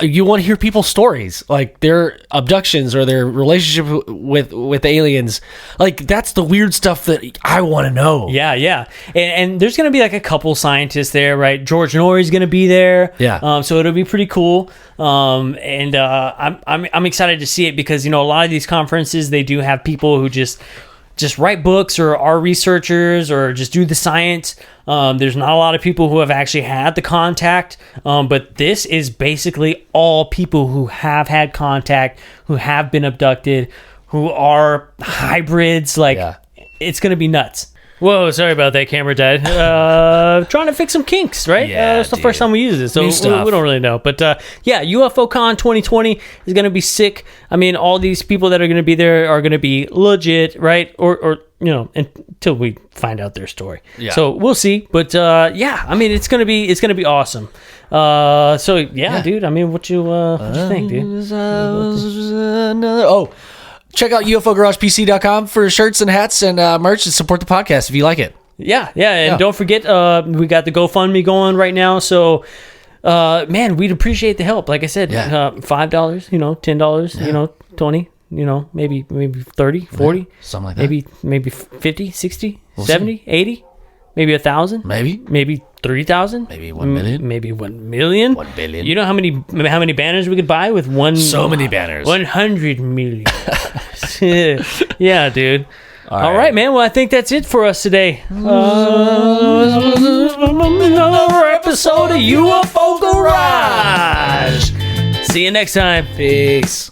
you want to hear people's stories, like their abductions or their relationship with aliens. Like that's the weird stuff that I want to know. Yeah. And there's going to be like a couple scientists there, right? George Norrie's going to be there. Yeah. So it'll be pretty cool. I'm excited to see it because, a lot of these conferences, they do have people who just write books or are researchers or just do the science. There's not a lot of people who have actually had the contact, but this is basically all people who have had contact, who have been abducted, who are hybrids. Like, It's going to be nuts. Whoa, sorry about that. Camera died. Trying to fix some kinks, right? Yeah, it's the first time we use it, so New we stuff. don't really know. But UFO Con 2020 is going to be sick. I mean, all these people that are going to be there are going to be legit, right? Or until we find out their story. Yeah. So we'll see. But I mean, it's gonna be awesome. Dude. I mean, what you think, dude? Check out UFOGaragePC.com for shirts and hats and merch and support the podcast if you like it. Yeah, and don't forget, we got the GoFundMe going right now. So, man, we'd appreciate the help. Like I said, $5, $10, 20, maybe 30, 40, something like that. maybe 50, 60, 70, 80, maybe 1,000, maybe 3,000, maybe 1 million, maybe 1 million, 1 billion. You know how many banners we could buy with one? So many banners. 100 million. Yeah, dude. All right, man. Well, I think that's it for us today. Another episode of UFO Garage. See you next time. Peace.